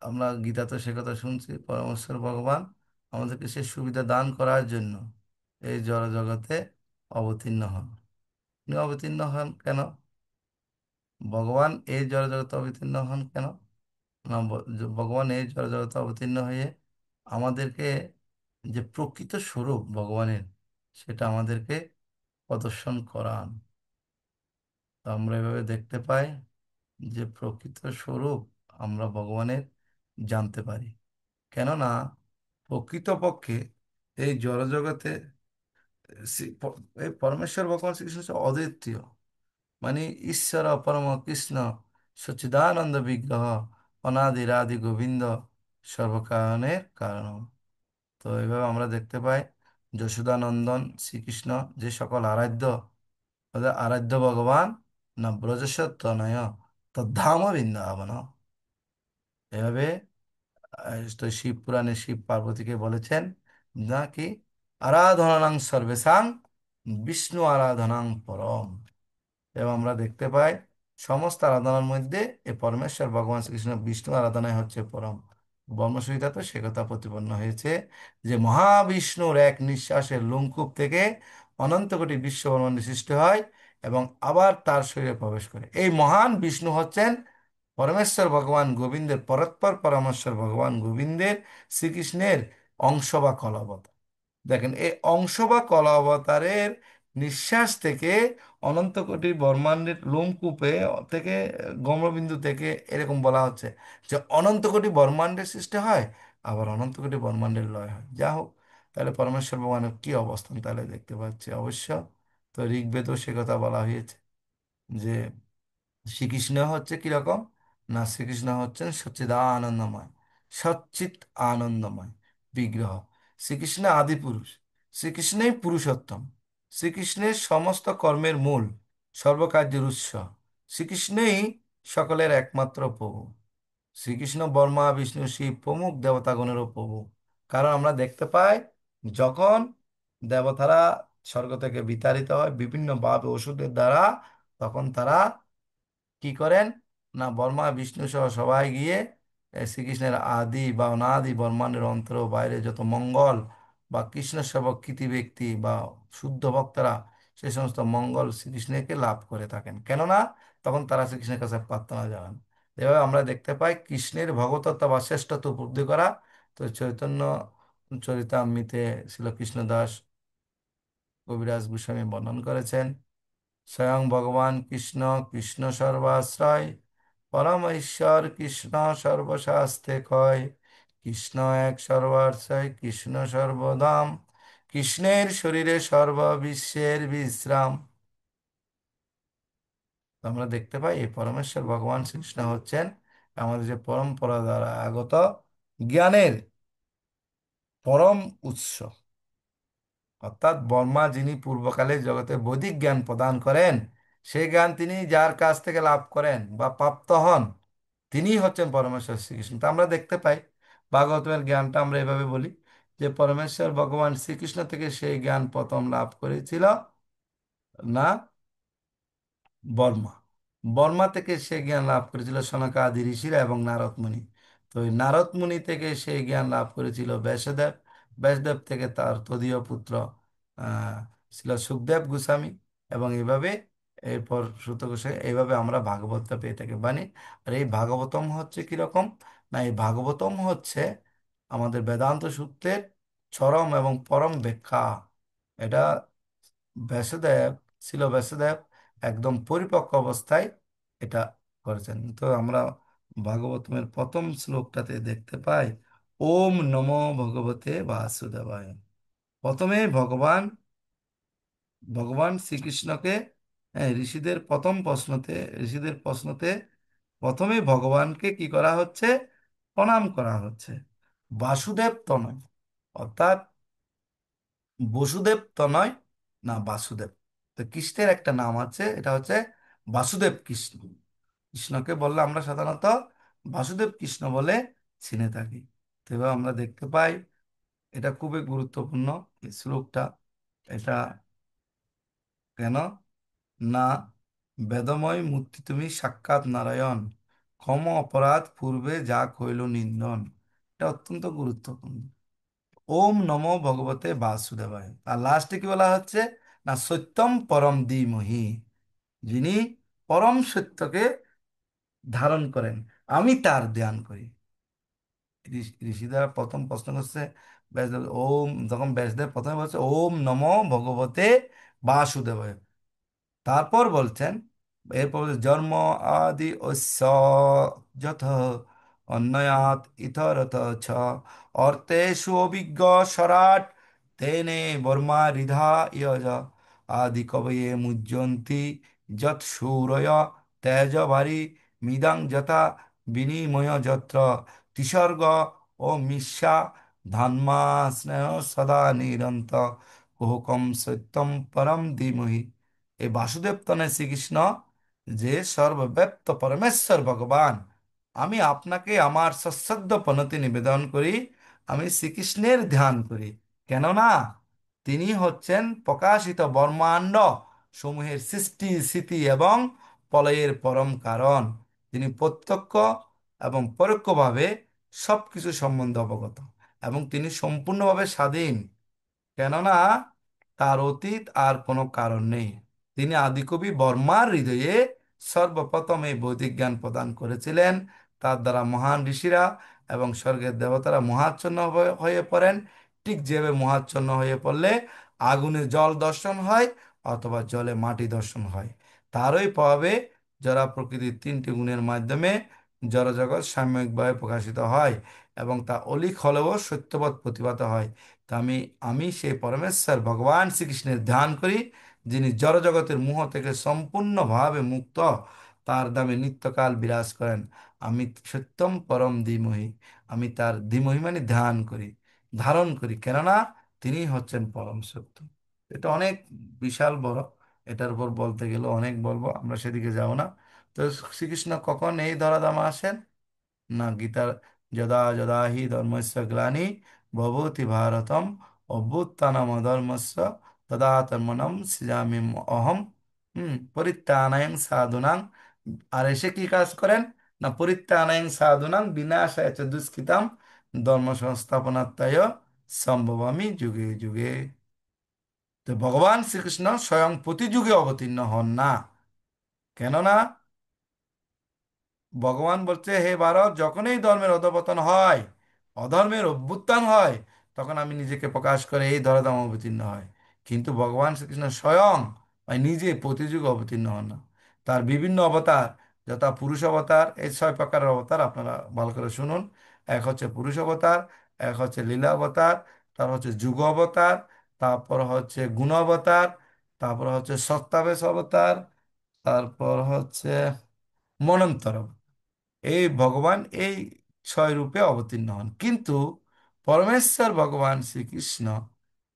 A: আমরা গীতাতে সে কথা শুনছি, পরমেশ্বর ভগবান আমাদেরকে সে সুবিধা দান করার জন্য এই জড় জগতে অবতীর্ণ হন। তিনি অবতীর্ণ হন কেন, ভগবান এই জড় জগতে অবতীর্ণ হন কেন, না ভগবান এই জড় জগতে অবতীর্ণ হয়ে আমাদেরকে যে প্রকৃত স্বরূপ ভগবানের সেটা আমাদেরকে প্রদর্শন করান। তো আমরা এভাবে দেখতে পাই যে প্রকৃত স্বরূপ আমরা ভগবানের জানতে পারি। কেননা প্রকৃতপক্ষে এই জড়জগতে এই পরমেশ্বর ভগবান শ্রীকৃষ্ণ হচ্ছে অদ্বিতীয়, মানে ঈশ্বর পরম কৃষ্ণ সচ্চিদানন্দ বিগ্রহ অনাদিরাদি গোবিন্দ সর্বকারণের কারণ। তো এইভাবে আমরা দেখতে পাই যশোদানন্দন শ্রীকৃষ্ণ যে সকল আরাধ্য, তাদের আরাধ্য ভগবান না ব্রজসত্তনয় তদ্ধাম বৃন্দাবন। এভাবে তো শিব পুরাণে শিব পার্বতীকে বলেছেন না কি, আরাধনাং সর্বেশাং বিষ্ণু আরাধনাং পরম। এবং আমরা দেখতে পাই সমস্ত আরাধনার মধ্যে এই পরমেশ্বর ভগবান শ্রীকৃষ্ণ বিষ্ণু আরাধনাই হচ্ছে পরম। ব্রহ্মসূত্রে তো সে কথা প্রতিপন্ন হয়েছে যে মহাবিষ্ণুর এক নিঃশ্বাসের লোমকূপ থেকে অনন্ত কোটি বিশ্বব্রহ্মাণ্ড সৃষ্টি হয় এবং আবার তার শরীরে প্রবেশ করে। এই মহান বিষ্ণু হচ্ছেন পরমেশ্বর ভগবান গোবিন্দের পরস্পর পরমেশ্বর ভগবান গোবিন্দের শ্রীকৃষ্ণের অংশ বা কলাবতার। দেখেন এই অংশ বা কলা অবতারের নিঃশ্বাস থেকে অনন্ত কোটি ব্রহ্মাণ্ডের লোমকূপে থেকে গম্ভীরবিন্দু থেকে এরকম বলা হচ্ছে যে অনন্ত কোটি ব্রহ্মাণ্ডের সৃষ্টি হয়, আবার অনন্ত কোটি ব্রহ্মাণ্ডের লয় হয়। যা হোক, তাহলে পরমেশ্বর ভগবানের কি অবস্থান তাহলে দেখতে পাচ্ছি অবশ্য। তো ঋগ্বেদেও সে কথা বলা হয়েছে যে শ্রীকৃষ্ণ হচ্ছে কিরকম, না শ্রীকৃষ্ণ হচ্ছেন সচ্চিদানন্দময়, সচ্চিত আনন্দময় বিগ্রহ। শ্রীকৃষ্ণ আদি পুরুষ, শ্রীকৃষ্ণই পুরুষোত্তম, শ্রীকৃষ্ণের সমস্ত কর্মের মূল, সর্বকার্যের উৎস, শ্রীকৃষ্ণই সকলের একমাত্র প্রভু। শ্রীকৃষ্ণ ব্রহ্মা বিষ্ণু শিব প্রমুখ দেবতাগণেরও প্রভু। কারণ আমরা দেখতে পাই যখন দেবতারা স্বর্গ থেকে বিতাড়িত হয় বিভিন্ন ভাবে ওষুধের দ্বারা, তখন তারা কি করেন, না ব্রহ্মা বিষ্ণু সহ সবাই গিয়ে শ্রীকৃষ্ণের আদি বা অনাদি ব্রহ্মাণ্ডের অন্তর ও বাইরে যত মঙ্গল বা কৃষ্ণ সেবক কৃতি ব্যক্তি বা শুদ্ধ ভক্তরা সে সমস্ত মঙ্গল শ্রীকৃষ্ণকে লাভ করে থাকেন, কেননা তখন তারা শ্রীকৃষ্ণের কাছে প্রার্থনা জানান। এভাবে আমরা দেখতে পাই কৃষ্ণের ভগবতত্ত্ব বা শ্রেষ্ঠত্ব উপলব্ধি করা। তো চৈতন্য চরিতামৃতে ছিল কৃষ্ণদাস কবিরাজ গোস্বামী বর্ণন করেছেন, স্বয়ং ভগবান কৃষ্ণ, কৃষ্ণ সর্বাশ্রয়, পরম ঈশ্বর কৃষ্ণ সর্বশাস্ত্রে কয়, কৃষ্ণ এক সর্বাশ্রয় কৃষ্ণ সর্বধাম, কৃষ্ণের শরীরে সর্ববিশ্বের বিশ্রাম। তো আমরা দেখতে পাই এই পরমেশ্বর ভগবান শ্রীকৃষ্ণ হচ্ছেন আমাদের যে পরম্পরা দ্বারা আগত জ্ঞানের পরম উৎস। অর্থাৎ ব্রহ্মা যিনি পূর্বকালে জগতে বৈদিক জ্ঞান প্রদান করেন, সেই জ্ঞান তিনি যার কাছ থেকে লাভ করেন বা প্রাপ্ত হন তিনিই হচ্ছেন পরমেশ্বর শ্রীকৃষ্ণ। তো আমরা দেখতে পাই ভাগবতের জ্ঞানটা আমরা এভাবে বলি যে পরমেশ্বর ভগবান শ্রীকৃষ্ণ থেকে সেই জ্ঞান প্রথম লাভ করেছিল না বর্মা, বর্মা থেকে সে জ্ঞান লাভ করেছিল সনকাদি ঋষিরা এবং নারদ মুনি। তো এই নারদ মুনি থেকে সেই জ্ঞান লাভ করেছিল ব্যাসদেব, ব্যাসদেব থেকে তার তদীয় পুত্র আহ ছিল সুখদেব গোস্বামী। এবং এইভাবে এরপর সুত গোস্বামী, এইভাবে আমরা ভাগবতটা পেয়ে থাকি বাণী। আর এই ভাগবতম হচ্ছে কিরকম, না এই ভাগবতম হচ্ছে আমাদের বেদান্ত সূত্রের চরম এবং পরম ব্যাখ্যা। এটা ব্যাসদেব ছিল, ব্যাসদেব একদম পরিপক্ক অবস্থায় এটা করেছেন। তো আমরা ভাগবতমের প্রথম শ্লোকটাতে দেখতে পাই ওম নমো ভগবতে বাসুদেবায়। প্রথমে ভগবান ভগবান শ্রীকৃষ্ণকে, হ্যাঁ, ঋষিদের প্রশ্নতে প্রথমে ভগবানকে কি করা হচ্ছে, প্রণাম করা হচ্ছে। বাসুদেব তনয়, অর্থাৎ বসুদেব তো নয়, না বাসুদেব। তো কৃষ্ণের একটা নাম আছে, এটা হচ্ছে বাসুদেব কৃষ্ণ। কৃষ্ণকে বললে আমরা সাধারণত বাসুদেব কৃষ্ণ বলে চিনে থাকি। তো এবার আমরা দেখতে পাই এটা খুবই গুরুত্বপূর্ণ এই শ্লোকটা। এটা কেন, না বেদময় মূর্তি তুমি সাক্ষাৎ নারায়ণ, ক্ষম অপরাধ পূর্বে যা কইল নিন্দন। এটা অত্যন্ত গুরুত্বপূর্ণ। ওম নমো ভগবতে বাসুদেবায়। আর লাস্টে কি বলা হচ্ছে, না সত্যম পরম ধীমহি, যিনি পরম সত্যকে ধারণ করেন, আমি তার ধ্যান করি। ঋষিরা প্রথম প্রশ্ন করছে ব্যাসদেব, ওম, যখন ব্যাসদেব প্রথমে বলছে ওম নমো ভগবতে বাসুদেবায়, তারপর বলছেন, এরপর বলছে, জন্ম আদি অস্য যথ অন্বয়াত ইতরত ছ অর্থেষু অভিজ্ঞ স্বরাট তেনে বর্মা রিধা ইয়জ আদি কবয়ে মুহ্যন্তি যৎ শূরয় তেজ ভারি মৃদাং যথা বিনিময় যত্র তিসর্গ ও মিশা ধান্মা স্নেহ সদা নিরন্ত কুহকম সত্যম পরম ধীমহি। এই বাসুদেব তনে শ্রীকৃষ্ণ, যে সর্বব্যাপ্ত পরমেশ্বর ভগবান, আমি আপনাকে আমার সশ্রদ্ধ প্রণতি নিবেদন করি, আমি শ্রীকৃষ্ণের ধ্যান করি। কেননা তিনি হচ্ছেন প্রকাশিত ব্রহ্মাণ্ড সমূহের সৃষ্টি স্থিতি এবং প্রলয়ের পরম কারণ। তিনি প্রত্যক্ষ এবং পরোক্ষভাবে সবকিছু সম্বন্ধে অবগত, এবং তিনি সম্পূর্ণভাবে স্বাধীন। কেননা তার অতীত আর কোনো কারণ নেই। তিনি আদিকবি বর্মার হৃদয়ে সর্বপ্রথম এই বৈদিক জ্ঞান প্রদান করেছিলেন। তার দ্বারা মহান ঋষিরা এবং স্বর্গের দেবতারা মোহাচ্ছন্ন হয়ে পড়েন। ঠিক যেভাবে মোহাচ্ছন্ন হয়ে পড়লে আগুনে জল দর্শন হয় অথবা জলে মাটি দর্শন হয়, তারই প্রভাবে জড় প্রকৃতির তিনটি গুণের মাধ্যমে জড়জগৎ সাময়িকভাবে প্রকাশিত হয় এবং তা অলিক হলেও সত্যবৎ প্রতিভাত হয়। তা আমি সেই পরমেশ্বর ভগবান শ্রীকৃষ্ণের ধ্যান করি, যিনি জড়জগতের মোহ থেকে সম্পূর্ণভাবে মুক্ত, তার দামে নিত্যকাল বিরাজ করেন। আমি সত্যম পরম ধীমহি, আমি তার ধীমহি মানে ধ্যান করি, ধারণ করি, কেননা তিনি হচ্ছেন পরম সত্য। এটা অনেক বিশাল বড়, এটার উপর বলতে গেলে অনেক বলবো, আমরা সেদিকে যাব না। তো শ্রীকৃষ্ণ কখন এই ধরাধামে আসেন? না, গীতার যদা যদা হি ধর্মস্য গ্লানি ভবতি ভারতম অভ্যুত্থানম ধর্মস্য তদাত্মনম সৃজামি অহম পরিত্রাণায়ং সাধুনাং। আর এসে কি কাজ করেন? না, পরিত্রাণায়ং সাধুনাং বিনাশায় চ দুষ্কৃতাম ধর্ম সংস্থাপনার্থায় সম্ভবামি যুগে যুগে। তো ভগবান শ্রীকৃষ্ণ স্বয়ং প্রতি যুগে অবতীর্ণ হন না। কেননা ভগবান বলছে, হে ভারত, যখনই ধর্মের অধঃপতন হয়, অধর্মের অভ্যুত্থান হয়, তখন আমি নিজেকে প্রকাশ করে এই ধরাধাম অবতীর্ণ হয়। কিন্তু ভগবান শ্রীকৃষ্ণ স্বয়ং নিজে প্রতিযুগে অবতীর্ণ হন না। তার বিভিন্ন অবতার, যথা পুরুষ অবতার, এই 6 প্রকারের অবতার আপনারা ভালো করে শুনুন। এক হচ্ছে পুরুষ অবতার, এক হচ্ছে লীলা অবতার, তার হচ্ছে যুগ অবতার, তারপর হচ্ছে গুণ অবতার, তারপর হচ্ছে সত্যাবেশ অবতার, তারপর হচ্ছে মনন্তর। এই ভগবান এই 6 রূপে অবতীর্ণ হন। কিন্তু পরমেশ্বর ভগবান শ্রীকৃষ্ণ,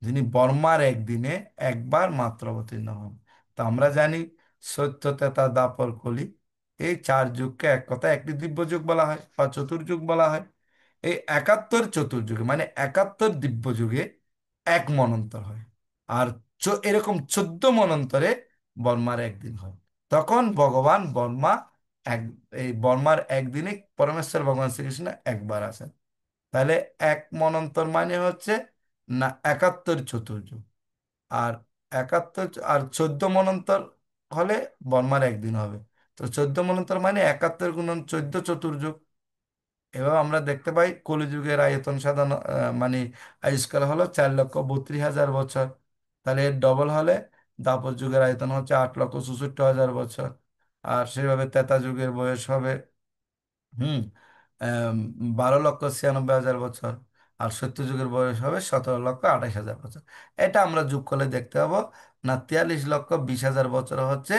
A: যিনি বর্মার একদিনে একবার মাত্র অবতীর্ণ হন। তো আমরা জানি সত্য ত্রেতা দ্বাপর কলি, এই 4 যুগকে এক কথায় একটি দিব্য যুগ বলা হয় বা চতুর্যুগ বলা হয়। এই 71 চতুর্যুগে মানে 71 দিব্য যুগে এক মনন্তর হয়। আর এরকম 14 মনন্তরে বর্মার একদিন হয়। তখন ভগবান বর্মা এক এই বর্মার একদিনে পরমেশ্বর ভগবান শ্রীকৃষ্ণ একবার আসেন। তাহলে এক মনন্তর মানে হচ্ছে না 71 চতুর্যুগ। আর 14 মনন্তর হলে বর্মার একদিন হবে। তো 14 মনন্তর মানে 71 গুণন 14 চতুর্যুগ। এবার আমরা দেখতে পাই কলিযুগের আয়তন সাধারণ মানে আয়ুষ্কাল হলো 4,32,000 বছর। তাহলে এর ডবল হলে দ্বাপর যুগের আয়তন হচ্ছে 8,66,000 বছর। আর সেভাবে ত্রেতা যুগের বয়স হবে হুম 12,96,000 বছর। আর সত্য যুগের বয়স হবে 17,28,000 বছর। এটা আমরা যোগ করলে দেখতে পাবো না 43,20,000 বছর হচ্ছে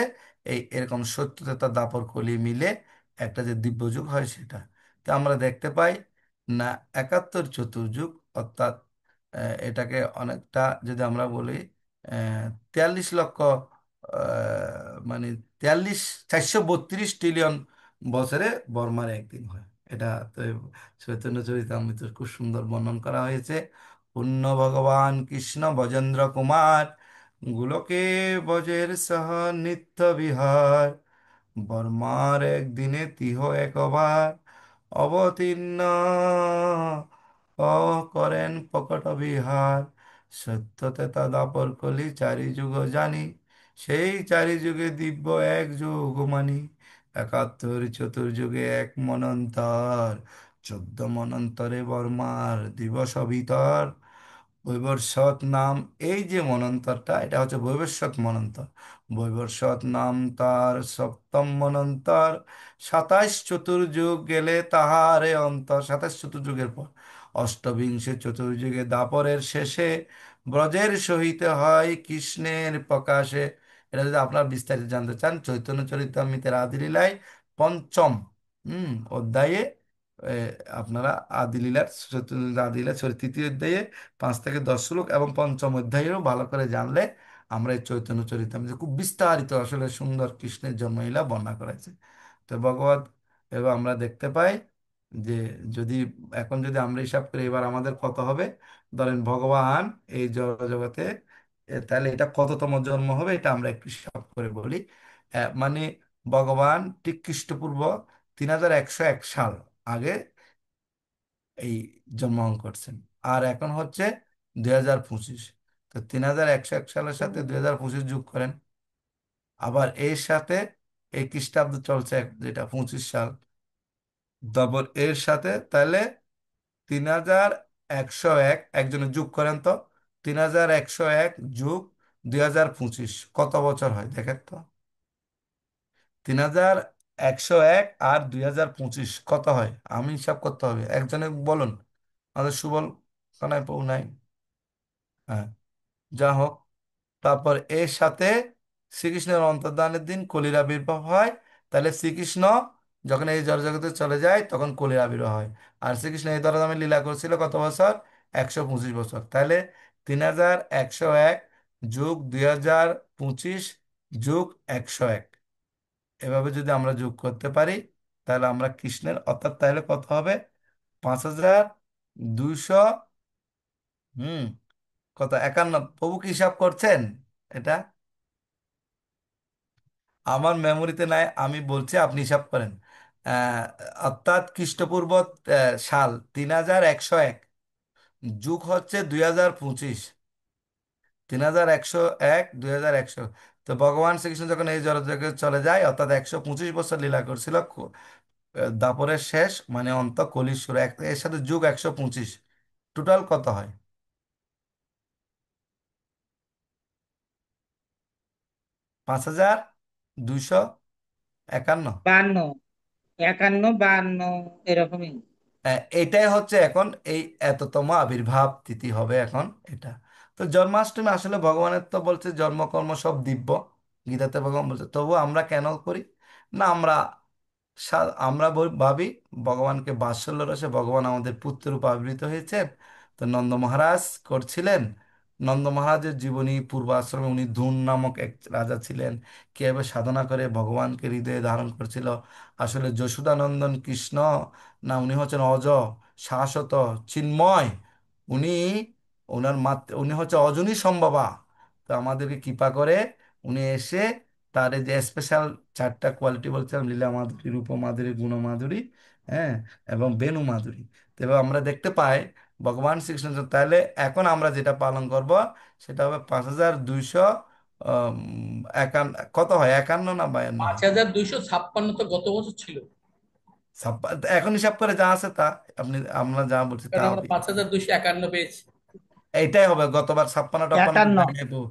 A: এই এরকম সত্য তথা দাপর কলি মিলে একটা যে দিব্য যুগ হয় সেটা। তো আমরা দেখতে পাই না 71 চতুর্যুগ, অর্থাৎ এটাকে অনেকটা যদি আমরা বলি 43 লক্ষ মানে 432 ট্রিলিয়ন বছরে বর্মার একদিন হয়। এটা তো চৈতন্য চরিতামৃতে খুব সুন্দর বর্ণন করা হয়েছে। পূর্ণ ভগবান কৃষ্ণ বজেন্দ্র কুমার গোলকে বজের সহ নিত্য বিহার বর্মার একদিনে তিহ একবার অবতীর্ণ ও করেন প্রকট বিহার সত্যতে দাপর কলি 4 যুগ জানি সেই 4 যুগে দিব্য এক যুগ মানি 71 চতুর্যুগে এক মনন্তর চোদ্দ মনন্তরে বর্মার দিবস ভিতর বৈবস্বত নাম। এই যে মনন্তরটা, এটা হচ্ছে বৈবস্বত মনন্তর। বৈবস্বত নাম তার সপ্তম মনন্তর। 27 চতুর্যুগ গেলে তাহারে অন্তর। 27 চতুর্যুগের পর অষ্টবিংশ চতুর্যুগে দাপরের শেষে ব্রজের সহিত হয় কৃষ্ণের প্রকাশে। এটা যদি আপনারা বিস্তারিত জানতে চান, চৈতন্য চরিতামৃতের আদি লীলায় পঞ্চম অধ্যায়ে এ, আপনারা আদি লীলার চৈতন্য আদি লীলা সরি তৃতীয় অধ্যায়ে 5 থেকে 10 শ্লোক এবং পঞ্চম অধ্যায়েও ভালো করে জানলে আমরা এই চৈতন্য চরিতামৃত খুব বিস্তারিত আসলে সুন্দর কৃষ্ণের জন্মলীলা বর্ণনা করেছে। তো ভগবত এবং আমরা দেখতে পাই যে যদি এখন যদি আমরা হিসাব করি এবার আমাদের কত হবে, ধরেন ভগবান এই জগতে তাহলে এটা কততম জন্ম হবে এটা আমরা একটু হিসাব করে বলি। মানে ভগবান ঠিক খ্রিস্টপূর্ব 3101 সাল আগে এই জন্মগ্রহণ করছেন। আর এখন হচ্ছে 2025। তো 3101 সালের সাথে 2025 যোগ করেন, আবার এর সাথে এই খ্রিস্টাব্দ চলছে যেটা 25 সাল, তারপর এর সাথে তাহলে 3101 একজনে যোগ করেন তো। 3101 যোগ 2025 কত বছর হয় দেখেন তো। 3101 আর 2025 কত হয়, আমি হিসাব করতে হবে, একজনে বলুন। আমাদের সুবল কানাই পৌ নাই। হ্যাঁ, যা হোক, তারপর এর সাথে শ্রীকৃষ্ণের অন্তর্ধানের দিন কলির আবির্ভাব হয়। তাহলে শ্রীকৃষ্ণ যখন এই জড়জগতে চলে যায় তখন কলির আবির্ভাব হয়। আর শ্রীকৃষ্ণ এই ধরনের লীলা করছিল কত বছর, 125 বছর। তাহলে 3101 যোগ 2025 যোগ 101, এভাবে যদি আমরা যোগ করতে পারি তাহলে আমরা কৃষ্ণের অর্থাৎ তাহলে কত হবে, 5200 হুম কত 51। প্রভু কি হিসাব করছেন এটা? আমার মেমোরিতে নাই, আমি বলছি আপনি হিসাব করেন। আহ, অর্থাৎ খ্রিস্টপূর্ব সাল 3101 যুগ হচ্ছে 2025, 3101 2100। তো ভগবান শ্রীকৃষ্ণ যখন এই জগতে চলে যায় অর্থাৎ 125 বছর লীলা করছিল, দাপরের শেষ মানে অন্ত কলির শুরু, এর সাথে যুগ 125, টোটাল কত হয়, 5251।
C: 52, 51, 52 এরকমই।
A: এটাই হচ্ছে এখন এই এততম আবির্ভাব তিথি হবে এখন এটা। তো জন্মাষ্টমী আসলে ভগবানের তো বলছে জন্মকর্ম সব দিব্য, গীতাতে ভগবান বলছে, তবু আমরা কেন করি না, আমরা আমরা ভাবি ভগবানকে বাৎসল্য রসে ভগবান আমাদের পুত্ররূপে আবির্ভূত হয়েছেন। তো নন্দ মহারাজ করছিলেন, নন্দ মহারাজের জীবনী পূর্বাশ্রমে উনি ধুন নামক এক রাজা ছিলেন, কিভাবে সাধনা করে ভগবানকে হৃদয়ে ধারণ করছিল। আসলে যশোদানন্দন কৃষ্ণ না, উনি হচ্ছেন অজ, শাশ্বত, চিন্ময়। উনি উনি হচ্ছে অজনী সম্ভবা। তো আমাদেরকে কৃপা করে উনি এসে তার এই যে স্পেশাল 4টা কোয়ালিটি বলছিলাম, লীলা মাধুরী, রূপ মাধুরী, গুণ মাধুরী, হ্যাঁ, এবং বেণু মাধুরী। তো এবার আমরা দেখতে পাই ভগবান শ্রীকৃষ্ণ তাহলে এখন আমরা যেটা পালন করব সেটা হবে 5251। কত হয়, 51 না 52
B: পাঁচ
A: হয়?
B: হাজার দুইশো ছাপ্পান্ন তো গত বছর ছিল।
A: এখন হিসাব করে যা আছে তা, আপনি আমরা যা বলছি তা
B: কারণ আমরা
A: হবে।
B: 5251 পেয়েছি।
A: এইটাই হবে, গতবার 56 58
C: 51।
A: যায়নি তো।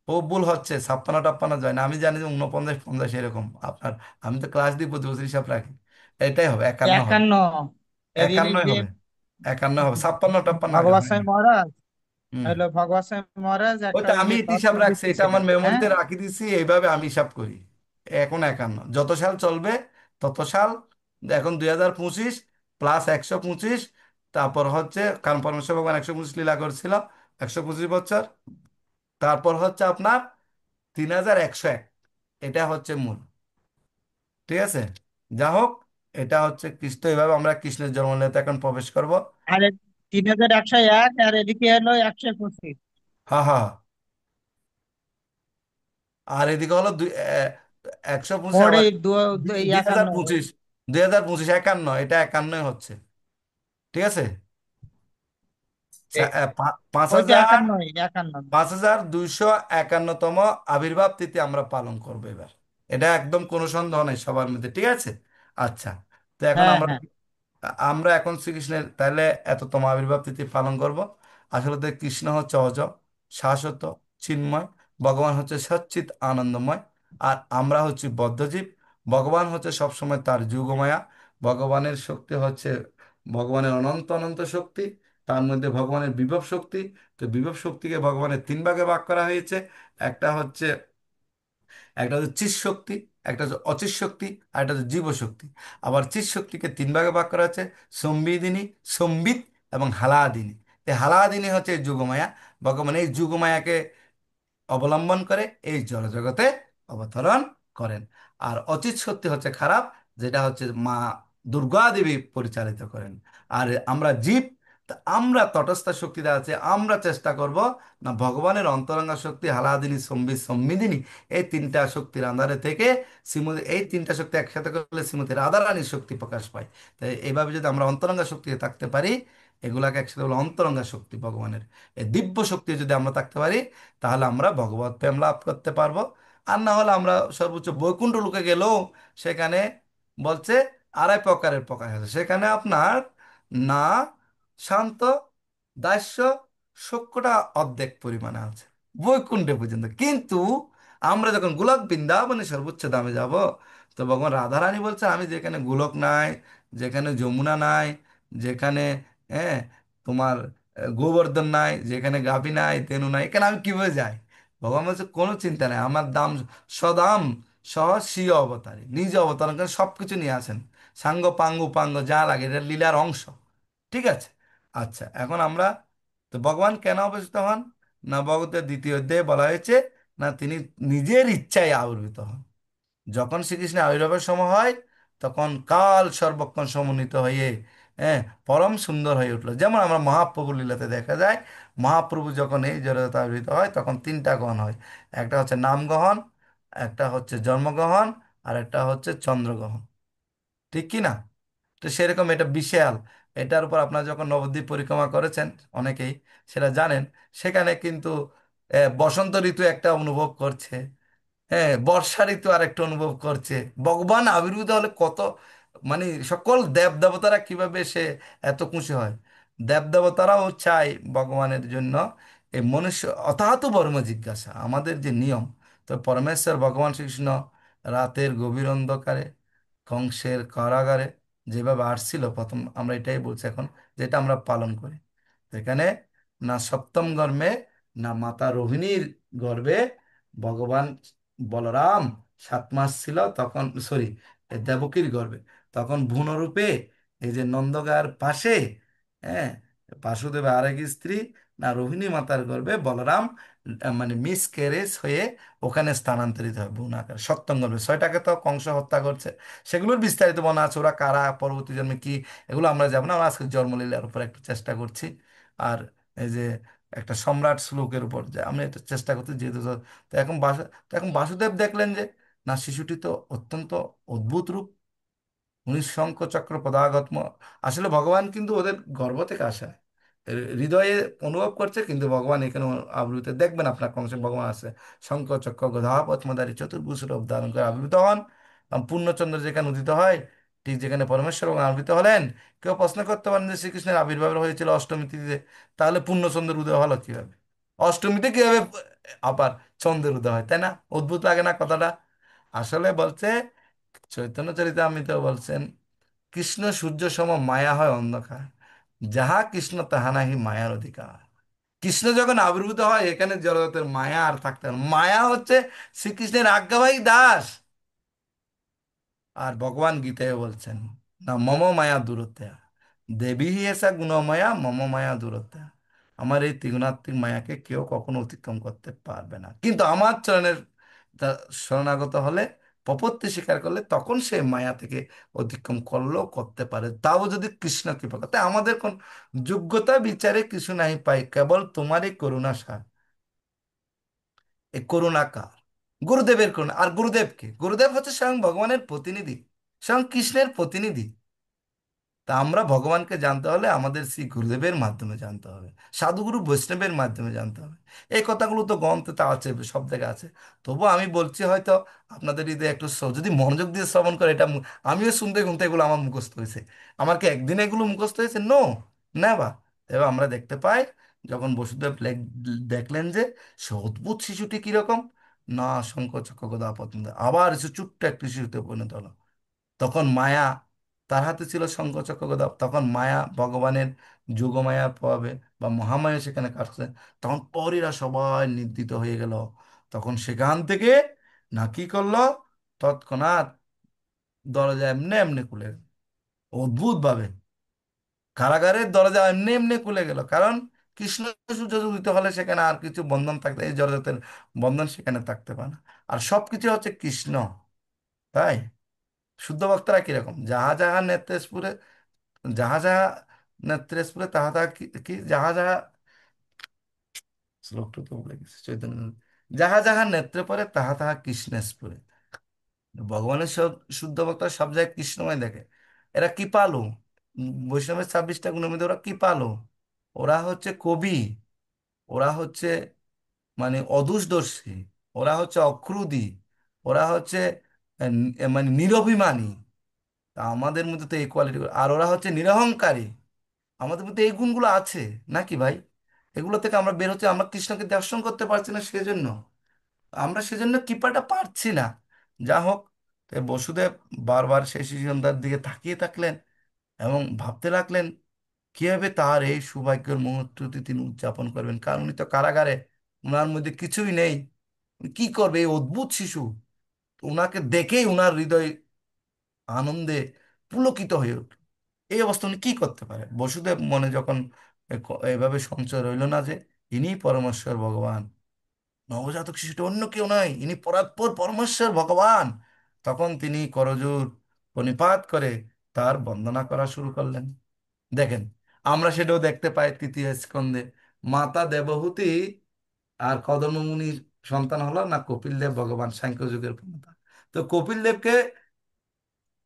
A: ও ভুল হচ্ছে, 56 58 যায় না, আমি জানি যে 49 50 এরকম আপনার। আমি তো ক্লাস দিই প্রতি বছর হিসাব রাখি। এটাই হবে, 51 হবে।
C: 51 এদিকে
A: 51
C: যে
A: হবে, 51 হবে, 56 58 আগে
C: ভগবত
A: হয়নি।
C: স্বামী মহারাজ,
A: হুম,
C: হলো ভগবত স্বামী মহারাজ
A: ওই
C: একটা
A: তো
C: ওই
A: আমি
C: যে
A: এটা হিসাব
C: তত্ত্ব
A: রাখছি, এটা আমার
C: দিতেছিলেন,
A: মেমোরিতে
C: হ্যাঁ।
A: রাখি দিছি, এইভাবে আমি হিসাব করি। এখন 51 যত সাল চলবে তত সাল, এখন 2025 প্লাস 125, তারপর হচ্ছে কারণ পরমেশ্বর ভগবান 125 লীলা করছিল, 125 বছর, তারপর হচ্ছে আপনার 3101, এটা হচ্ছে মূল। ঠিক আছে, যা হোক, এটা হচ্ছে খ্রিস্ট, এভাবে আমরা কৃষ্ণের জন্মলীলাতে এখন প্রবেশ করব।
C: আর 3101 আর এদিকে হলো 125।
A: হা হা। আর এদিকে হলো 125
C: মোট
A: আবার
C: এই
A: দুই
C: এই
A: দুই হাজার
C: 51।
A: পঁচিশ 2025 51, এটা 51 হচ্ছে। ঠিক আছে,
B: ঠিক।
A: পাঁচ
C: ওই তো
A: হাজার
C: 51, 51।
A: 5251তম আবির্ভাব তিথি আমরা পালন করবো এবার। এটা একদম কোনো সন্দেহ নেই সবার মধ্যে, ঠিক আছে। আচ্ছা, তো এখন
C: হ্যাঁ,
A: আমরা
C: হ্যাঁ।
A: আমরা এখন শ্রীকৃষ্ণের তাহলে এততম আবির্ভাব তিথি পালন করব। আসলে তো কৃষ্ণ হচ্ছে অজ, শাশ্বত, চিন্ময়। ভগবান হচ্ছে সচ্চিত আনন্দময়। আর আমরা হচ্ছে বদ্ধজীব। ভগবান হচ্ছে সবসময় তার যুগমায়া। ভগবানের শক্তি হচ্ছে ভগবানের অনন্ত অনন্ত শক্তি। তার মধ্যে ভগবানের বিভব শক্তি। তো বিভব শক্তিকে ভগবানের তিন ভাগে ভাগ করা হয়েছে। একটা হচ্ছে একটা হচ্ছে চিৎ শক্তি, একটা হচ্ছে অচিত শক্তি, আর একটা হচ্ছে জীব শক্তি। আবার চিৎ শক্তিকে তিন ভাগে ভাগ করা আছে: সম্বিদিনী, সম্বিত এবং হালাদিনী। এই হালাদিনী হচ্ছে এই যুগমায়া। ভগবান এই যুগমায়াকে অবলম্বন করে এই জড়জগতে অবতরণ করেন। আর অচিত শক্তি হচ্ছে খারাপ, যেটা হচ্ছে মা দুর্গা দেবী পরিচালিত করেন। আর আমরা জীব, তা আমরা তটস্থ শক্তিতে আছে। আমরা চেষ্টা করব না ভগবানের অন্তরঙ্গা শক্তি হালাদিনী, সম্বিত, সম্মিদিনী, এই তিনটা শক্তির আন্ধারে থেকে শ্রীমতী, এই তিনটা শক্তি একসাথে করলে শ্রীমতী রাধারানীর শক্তি প্রকাশ পায়। তাই এইভাবে যদি আমরা অন্তরঙ্গা শক্তিতে থাকতে পারি, এগুলাকে একসাথে বলে অন্তরঙ্গা শক্তি ভগবানের। এই দিব্য শক্তি যদি আমরা থাকতে পারি, তাহলে আমরা ভগবত প্রেম লাভ করতে পারবো। আর না হলে আমরা সর্বোচ্চ বৈকুণ্ঠ লোকে গেলেও সেখানে বলছে আড়াই প্রকারের প্রকাশ আছে। সেখানে আপনার না শান্ত, দাস্য, সূক্ষ্মটা অর্ধেক পরিমাণে আছে বৈকুণ্ঠে পর্যন্ত। কিন্তু আমরা যখন গোলক বৃন্দাবনে সর্বোচ্চ দামে যাব, তো ভগবান রাধারানী বলছে আমি যেখানে গোলক নাই, যেখানে যমুনা নাই, যেখানে হ্যাঁ তোমার গোবর্ধন নাই, যেখানে গাভী নাই, তেনু নাই, এখানে আমি কিভাবে যাই? ভগবান বলছে কোনো চিন্তা নাই, আমার দাম সদাম সহ স্বীয় অবতারী, নিজ অবতারণ করে সবকিছু নিয়ে আসেন। সাঙ্গ পাঙ্গ উপাঙ্গ যা লাগে, এটা লীলার অংশ। ঠিক আছে। আচ্ছা, এখন আমরা তো ভগবান কেন অবস্থিত হন? না ভগবতের দ্বিতীয় অধ্যায়ে বলা হয়েছে না তিনি নিজের ইচ্ছায় আবির্ভূত হন। যখন শ্রীকৃষ্ণের আবির্ভাবের সময় হয়, তখন কাল সর্বক্ষণ সমন্বিত হয়ে হ্যাঁ পরম সুন্দর হয়ে উঠলো। যেমন আমরা মহাপ্রভুর লীলাতে দেখা যায়, মহাপ্রভু যখন এই জড়তা আবির্ভূত হয় তখন তিনটা গ্রহণ হয়: একটা হচ্ছে নাম গ্রহণ, একটা হচ্ছে জন্মগ্রহণ, আর একটা হচ্ছে চন্দ্রগ্রহণ। ঠিক কি না? তো সেরকম এটা বিশাল। এটার উপর আপনারা যখন নবদ্বীপ পরিক্রমা করেছেন অনেকেই সেটা জানেন। সেখানে কিন্তু বসন্ত ঋতু একটা অনুভব করছে, হ্যাঁ বর্ষা ঋতু আরেকটু অনুভব করছে। ভগবান আবির্ভূত হলে কত মানে সকল দেব দেবতারা কিভাবে সে এত খুশি হয়। দেব দেবতারাও চায় ভগবানের জন্য এই মনুষ্য অথাতু বর্ম জিজ্ঞাসা আমাদের যে নিয়ম। তো পরমেশ্বর ভগবান শ্রীকৃষ্ণ রাতের গভীর অন্ধকারে কংসের কারাগারে যেভাবে আসছিল প্রথম, আমরা এটাই বলছি এখন, যেটা আমরা পালন করি। এখানে না সপ্তম গর্ভে, না মাতা রোহিণীর গর্ভে ভগবান বলরাম 7 মাস ছিল তখন, সরি, দেবকীর গর্ভে তখন ভ্রূণরূপে এই যে নন্দগার পাশে, হ্যাঁ বাসুদেবের আরেক স্ত্রী না রোহিণী মাতার গর্ভে বলরাম মানে মিস ক্যারেজ হয়ে ওখানে স্থানান্তরিত হয় ভ্রূণ আকারে সপ্তম গর্ভে। 6টাকে তো কংস হত্যা করছে, সেগুলোর বিস্তারিত বর্ণনা আছে, ওরা কারা, পরবর্তী জন্মে কি, এগুলো আমরা যাবো না। আমরা আজকে জন্মলীলার উপর একটু চেষ্টা করছি। আর এই যে একটা সম্রাট শ্লোকের উপর যে আমরা এটা চেষ্টা করছি, যেহেতু তো এখন তো এখন বাসুদেব দেখলেন যে না শিশুটি তো অত্যন্ত অদ্ভুত রূপ, উনি শঙ্খ চক্র পদাগত্ম। আসলে ভগবান কিন্তু ওদের গর্ভ থেকে আসে নাই। হৃদয়ে অনুভব করছে, কিন্তু ভগবান এখানে আবির্ভূত দেখবেন আপনার কংসে ভগবান আছে শঙ্খ চক্র গদা পদ্মধারী চতুর্ভুজ রূপ ধারণ করে আবির্ভূত হন। পূর্ণচন্দ্র যেখানে উদিত হয়, ঠিক যেখানে পরমেশ্বর ভগবান আবির্ভূত হলেন। কেউ প্রশ্ন করতে পারেন যে শ্রীকৃষ্ণের আবির্ভাব হয়েছিল অষ্টমী তিথিতে, তাহলে পূর্ণচন্দ্রের উদয় হলো কিভাবে? অষ্টমীতে কিভাবে আবার চন্দ্রের উদয় হয়, তাই না? অদ্ভুত লাগে না কথাটা? আসলে বলছে চৈতন্য চরিতামৃতে বলছেন, কৃষ্ণ সূর্য সম মায়া হয় অন্ধকার, যাহা কৃষ্ণ তাহা নাহি মায়ার অধিকার। কৃষ্ণ যখন আবির্ভূত হয় এখানে জগতের মায়া আর থাকতে পারে না। মায়া হচ্ছে শ্রীকৃষ্ণের আজ্ঞাবাহী দাস। আর ভগবান গীতায় বলছেন না মম মায়া দূরত্বে, দেবী এসা গুণমায়া মম মায়া দূরত্বে। আমার এই ত্রিগুণাত্মিক মায়াকে কেউ কখনো অতিক্রম করতে পারবে না, কিন্তু আমার চরণের শরণাগত হলে, প্রপত্তি স্বীকার করলে, তখন সে মায়া থেকে অতিক্রম করলেও করতে পারে, তাও যদি কৃষ্ণ কৃপা করে। তাই আমাদের কোন যোগ্যতা বিচারে কিছু নাই পাই, কেবল তোমারই করুণা সার। এই করুণা কার? গুরুদেবের করুণা। আর গুরুদেব কে? গুরুদেব হচ্ছে স্বয়ং ভগবানের প্রতিনিধি, স্বয়ং কৃষ্ণের প্রতিনিধি। তা আমরা ভগবানকে জানতে হলে আমাদের শ্রী গুরুদেবের মাধ্যমে জানতে হবে, সাধুগুরু বৈষ্ণবের মাধ্যমে জানতে হবে। এই কথাগুলো তো গ্রন্থে তা আছে, সব জায়গায় আছে। তবুও আমি বলছি হয়তো আপনাদের হৃদয়ে একটু যদি মনোযোগ দিয়ে শ্রবণ করে এটা আমিও শুনতে শুনতে এগুলো আমার মুখস্থ হয়েছে। আমার কি একদিনে এগুলো মুখস্থ হয়েছে? No, never. এবার আমরা দেখতে পাই যখন বসুদেব দেখলেন যে সে অদ্ভুত শিশুটি কিরকম, না শঙ্খ চক্র গদা পতঙ্গ, আবার সে ছোট্ট একটি শিশুতে পরিণত হলো। তখন মায়া, তার হাতে ছিল শঙ্খ চক্র গদা, তখন মায়া ভগবানের যোগমায়ার প্রভাবে বা মহামায়া সেখানে কাটছে। তখন পরীরা সবাই নির্দিত হয়ে গেল। তখন সেখান থেকে না কি করলো, তৎক্ষণাৎ দরজা এমনি এমনি খুলে গেল। অদ্ভুত ভাবে কারাগারের দরজা এমনি এমনি খুলে গেল, কারণ কৃষ্ণ সূর্য উদিত হলে সেখানে আর কিছু বন্ধন থাকতে, এই জগতের বন্ধন সেখানে থাকতে পারে না। আর সবকিছু হচ্ছে কৃষ্ণ, তাই শুদ্ধ ভক্তরা কিরকম, যাহা যাহা নেত্রে স্ফুরে, যাহা যাহা নেত্রে স্ফুরে তাহা তাহা কি কি, যাহা যাহা, শ্লোকটা তো ভুলে গেছি, চৈতন্য, যাহা যাহা নেত্রে পড়ে তাহা তাহা কৃষ্ণে স্ফুরে। ভগবানের সব শুদ্ধ ভক্তরা সব জায়গায় কৃষ্ণময় দেখে। এরা কৃপালু, বৈষ্ণবের 26টা গুণের মধ্যে ওরা কৃপালু, ওরা হচ্ছে কবি, ওরা হচ্ছে মানে অদূরদর্শী, ওরা হচ্ছে অক্রুদি, ওরা হচ্ছে মানে নিরভিমানী। তা আমাদের মধ্যে তো এই কোয়ালিটি, আর ওরা হচ্ছে নিরহংকারী। আমাদের মধ্যে এই গুণগুলো আছে নাকি ভাই? এগুলো থেকে আমরা বের হচ্ছে, আমরা কৃষ্ণকে দর্শন করতে পারছি না, সেজন্য আমরা সেজন্য কৃপাটা পারছি না। যা হোক, তাই বসুদেব বারবার সেই শিশু সন্তার দিকে তাকিয়ে থাকলেন এবং ভাবতে লাগলেন কিভাবে তার এই সৌভাগ্যের মুহূর্তটি তিনি উদযাপন করবেন, কারণ উনি তো কারাগারে, ওনার মধ্যে কিছুই নেই। উনি কি করবে এই অদ্ভুত শিশু? ওনাকে দেখেই ওনার হৃদয় আনন্দে পুলকিত হয়ে উঠল। এই অবস্থা উনি কি করতে পারে? বসুদেব মনে যখন এভাবে সঞ্চয় রইল না যে ইনি পরমেশ্বর ভগবান, নবজাতক শিশুটি অন্য কেউ নয়, ইনি পরাৎপর পরমেশ্বর ভগবান, তখন তিনি করজোড় প্রণিপাত করে তার বন্দনা করা শুরু করলেন। দেখেন, আমরা সেটাও দেখতে পাই তৃতীয় স্কন্ধে। মাতা দেবহূতি আর কদম মুনির সন্তান হলো না কপিল দেব, ভগবান সাংখ্য যুগের প্রণেতা। তো কপিল দেবকে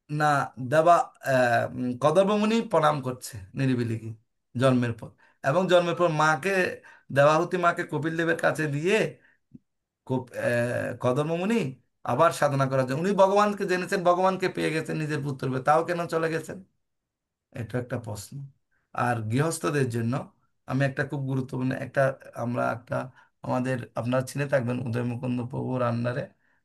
A: না দেবা কদর্প মুনি প্রণাম করছে নিরিবিলি গিয়ে জন্মের পর, এবং জন্মের পর মাকে, দেবাহুতি মাকে কপিল দেবের কাছে দিয়ে কদর্প মুনি আবার সাধনা করার জন্য, উনি ভগবানকে জেনেছেন, ভগবানকে পেয়ে গেছেন নিজের পুত্র রূপে, তাও কেন চলে গেছেন? এটা একটা প্রশ্ন। আর গৃহস্থদের জন্য আমি একটা খুব গুরুত্বপূর্ণ একটা, আমরা একটা, আমাদের আপনারা চিনে থাকবেন উদয় মুকুন্দ প্রভুর আন্ডারে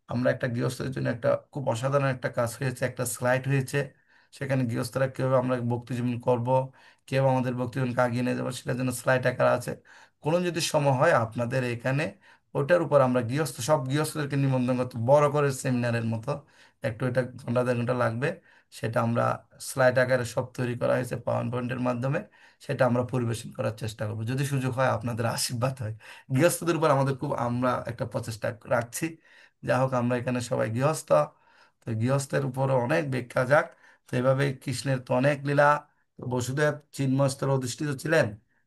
A: আমরা একটা গৃহস্থদের জন্য একটা খুব অসাধারণ একটা কাজ হয়েছে, একটা স্লাইড হয়েছে। সেখানে গৃহস্থরা কীভাবে আমরা ভক্তি জীবন করবো, কীভাবে আমাদের ভক্তি জীবনকে আগিয়ে নিয়ে যাবো, সেটার জন্য স্লাইড আকার আছে। কোনো যদি সময় হয় আপনাদের এখানে, ওটার উপর আমরা গৃহস্থ সব গৃহস্থদেরকে নিমন্ত্রণ করতে, বড় করে সেমিনারের মতো একটু, এটা ঘন্টা 1.5 ঘন্টা লাগবে। সেটা আমরা স্লাইড আকারে সব তৈরি করা হয়েছে পাওয়ার পয়েন্টের মাধ্যমে, সেটা আমরা পরিবেশন করার চেষ্টা করবো যদি সুযোগ হয়, আপনাদের আশীর্বাদ হয়। গৃহস্থদের উপর আমাদের খুব, আমরা একটা প্রচেষ্টা রাখছি। যা হোক, আমরা এখানে সবাই গৃহস্থ, তো গৃহস্থের উপরও অনেক ব্যাখ্যা যাক। তো এভাবে কৃষ্ণের তো অনেক লীলা। তো বসুদেব চিন্ময় স্তরে অধিষ্ঠিত ছিলেন,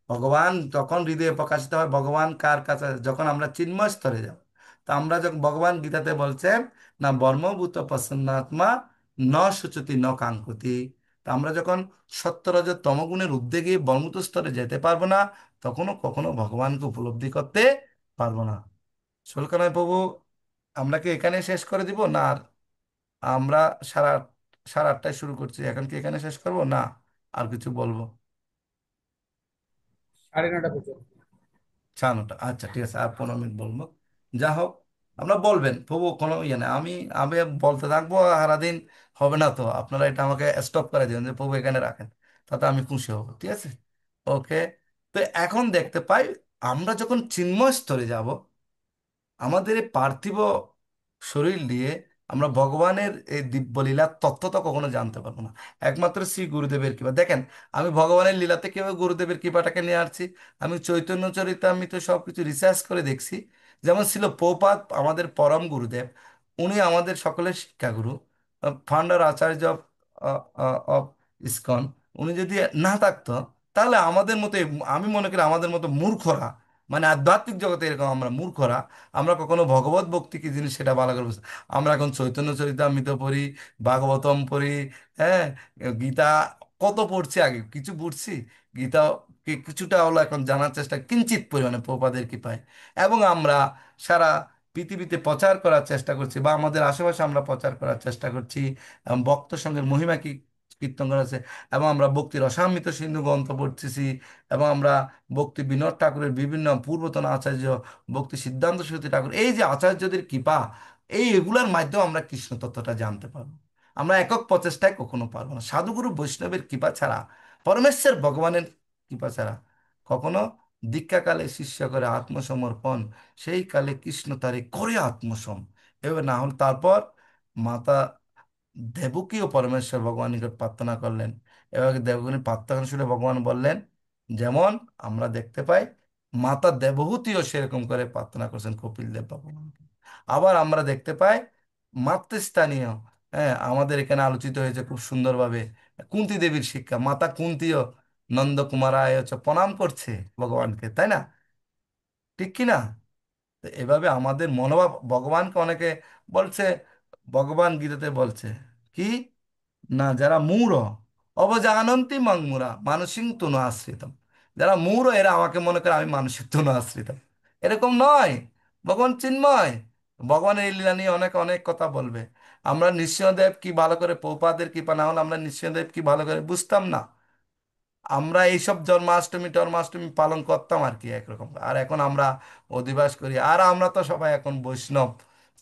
A: ভগবান তখন হৃদয়ে প্রকাশিত হয়, ভগবান কার কাছে, যখন আমরা চিন্ময় স্তরে যাব। তো আমরা যখন ভগবান গীতাতে বলছেন না বর্মভূত প্রসন্নাত্মা ন শুচতি ন কাঙ্ক্ষতি, তা আমরা যখন সত্য রজ তমগুণের ঊর্ধ্বে গিয়ে বর্মুত স্তরে যেতে পারবো না, তখনও কখনো ভগবানকে উপলব্ধি করতে পারবো না। শুল্কনায় প্রভু, আমরা কি এখানে শেষ করে দিব না আর, আমরা সারা 8:30টায় শুরু করছি, এখন কি এখানে শেষ করব না আর কিছু বলবো?
B: 9:30 পর্যন্ত।
A: 9:30, আচ্ছা ঠিক আছে, আর 15 মিনিট বলবো। যা হোক, আমরা বলবেন প্রভু, কোনো ইয়ে নেই, আমি আমি বলতে থাকবো সারাদিন, হবে না তো আপনারা এটা আমাকে স্টপ করে দিবেন যে প্রভু এখানে রাখেন, তাতে আমি খুশি হব, ঠিক আছে? ওকে। তো এখন দেখতে পাই আমরা যখন চিন্ময় স্তরে যাব, আমাদের এই পার্থিব শরীর দিয়ে আমরা ভগবানের এই দিব্যলীলার তত্ত্ব তো কখনো জানতে পারবো না, একমাত্র শ্রী গুরুদেবের কৃপা। দেখেন, আমি ভগবানের লীলাতে কিভাবে গুরুদেবের কৃপাটাকে নিয়ে আসছি। আমি চৈতন্য চরিতামৃত সবকিছু রিসার্চ করে দেখছি। যেমন ছিল প্রপাত, আমাদের পরম গুরুদেব, উনি আমাদের সকলের শিক্ষাগুরু, ফাউন্ডার আচার্য অফ ইসকন। উনি যদি না থাকতো, তাহলে আমাদের মতো, আমি মনে করি আমাদের মতো মূর্খরা, মানে আধ্যাত্মিক জগতে এরকম আমরা মূর্খরা, আমরা কখনো ভগবত ভক্তি কি জিনিস সেটা ভালো করে আমরা এখন চৈতন্য চরিতামৃত পড়ি, ভাগবতম পড়ি, হ্যাঁ, গীতা কত পড়ছি, আগে কিছু পড়ছি গীতা কিছুটা হলো এখন জানার চেষ্টা, কিঞ্চিত পরিমাণে প্রপাদের কৃপায়। এবং আমরা সারা পৃথিবীতে প্রচার করার চেষ্টা করছি, বা আমাদের আশেপাশে আমরা প্রচার করার চেষ্টা করছি। এবং ভক্ত সঙ্গের মহিমা কি কীর্তন করেছে, এবং আমরা ভক্তি রসামৃত সিন্ধু গ্রন্থ পড়তেছি, এবং আমরা ভক্তি বিনোদ ঠাকুরের বিভিন্ন পূর্বতন আচার্য, ভক্তি সিদ্ধান্ত সরস্বতী ঠাকুর, এই যে আচার্যদের কৃপা, এগুলোর মাধ্যমে আমরা কৃষ্ণ তত্ত্বটা জানতে পারবো। আমরা একক প্রচেষ্টায় কখনো পারবো না, সাধুগুরু বৈষ্ণবের কৃপা ছাড়া, পরমেশ্বর ভগবানের কৃপা ছাড়া কখনো। দীক্ষাকালে শিষ্য করে আত্মসমর্পণ, সেই কালে কৃষ্ণ তারে করে আত্মসম। এবার না হল তারপর মাতা দেবকীও পরমেশ্বর ভগবান নিকট প্রার্থনা করলেন। এবার দেবকী প্রার্থনা শুনে ভগবান বললেন, যেমন আমরা দেখতে পাই মাতা দেবহূতিও সেরকম করে প্রার্থনা করছেন কপিল দেব ভগবানকে। আবার আমরা দেখতে পাই মাতৃস্থানীয়, হ্যাঁ, আমাদের এখানে আলোচিত হয়েছে খুব সুন্দরভাবে কুন্তী দেবীর শিক্ষা, মাতা কুন্তিও নন্দকুমারায় হচ্ছে প্রণাম করছে ভগবানকে, তাই না? ঠিক কি না? তো এভাবে আমাদের মনোভাব, ভগবানকে অনেকে বলছে, ভগবান গীতাতে বলছে কি না, যারা মূঢ় অবজানন্তি মং মুরা মানসিং তুনো আশ্রিতম, যারা মূঢ় এরা আমাকে মনে করে আমি মানুষের তুনো আশ্রিতম। এরকম নয়, ভগবান চিন্ময়। ভগবানের এই লীলা নিয়ে অনেক অনেক কথা বলবে। আমরা নৃসিংহদেব কি ভালো করে, পৌপাদের কৃপা না হলে আমরা নৃসিংহদেব কি ভালো করে বুঝতাম না। আমরা এইসব জন্মাষ্টমী টন্মাষ্টমী পালন করতাম আর কি একরকম, আর এখন আমরা অধিবাস করি। আর আমরা তো সবাই এখন বৈষ্ণব,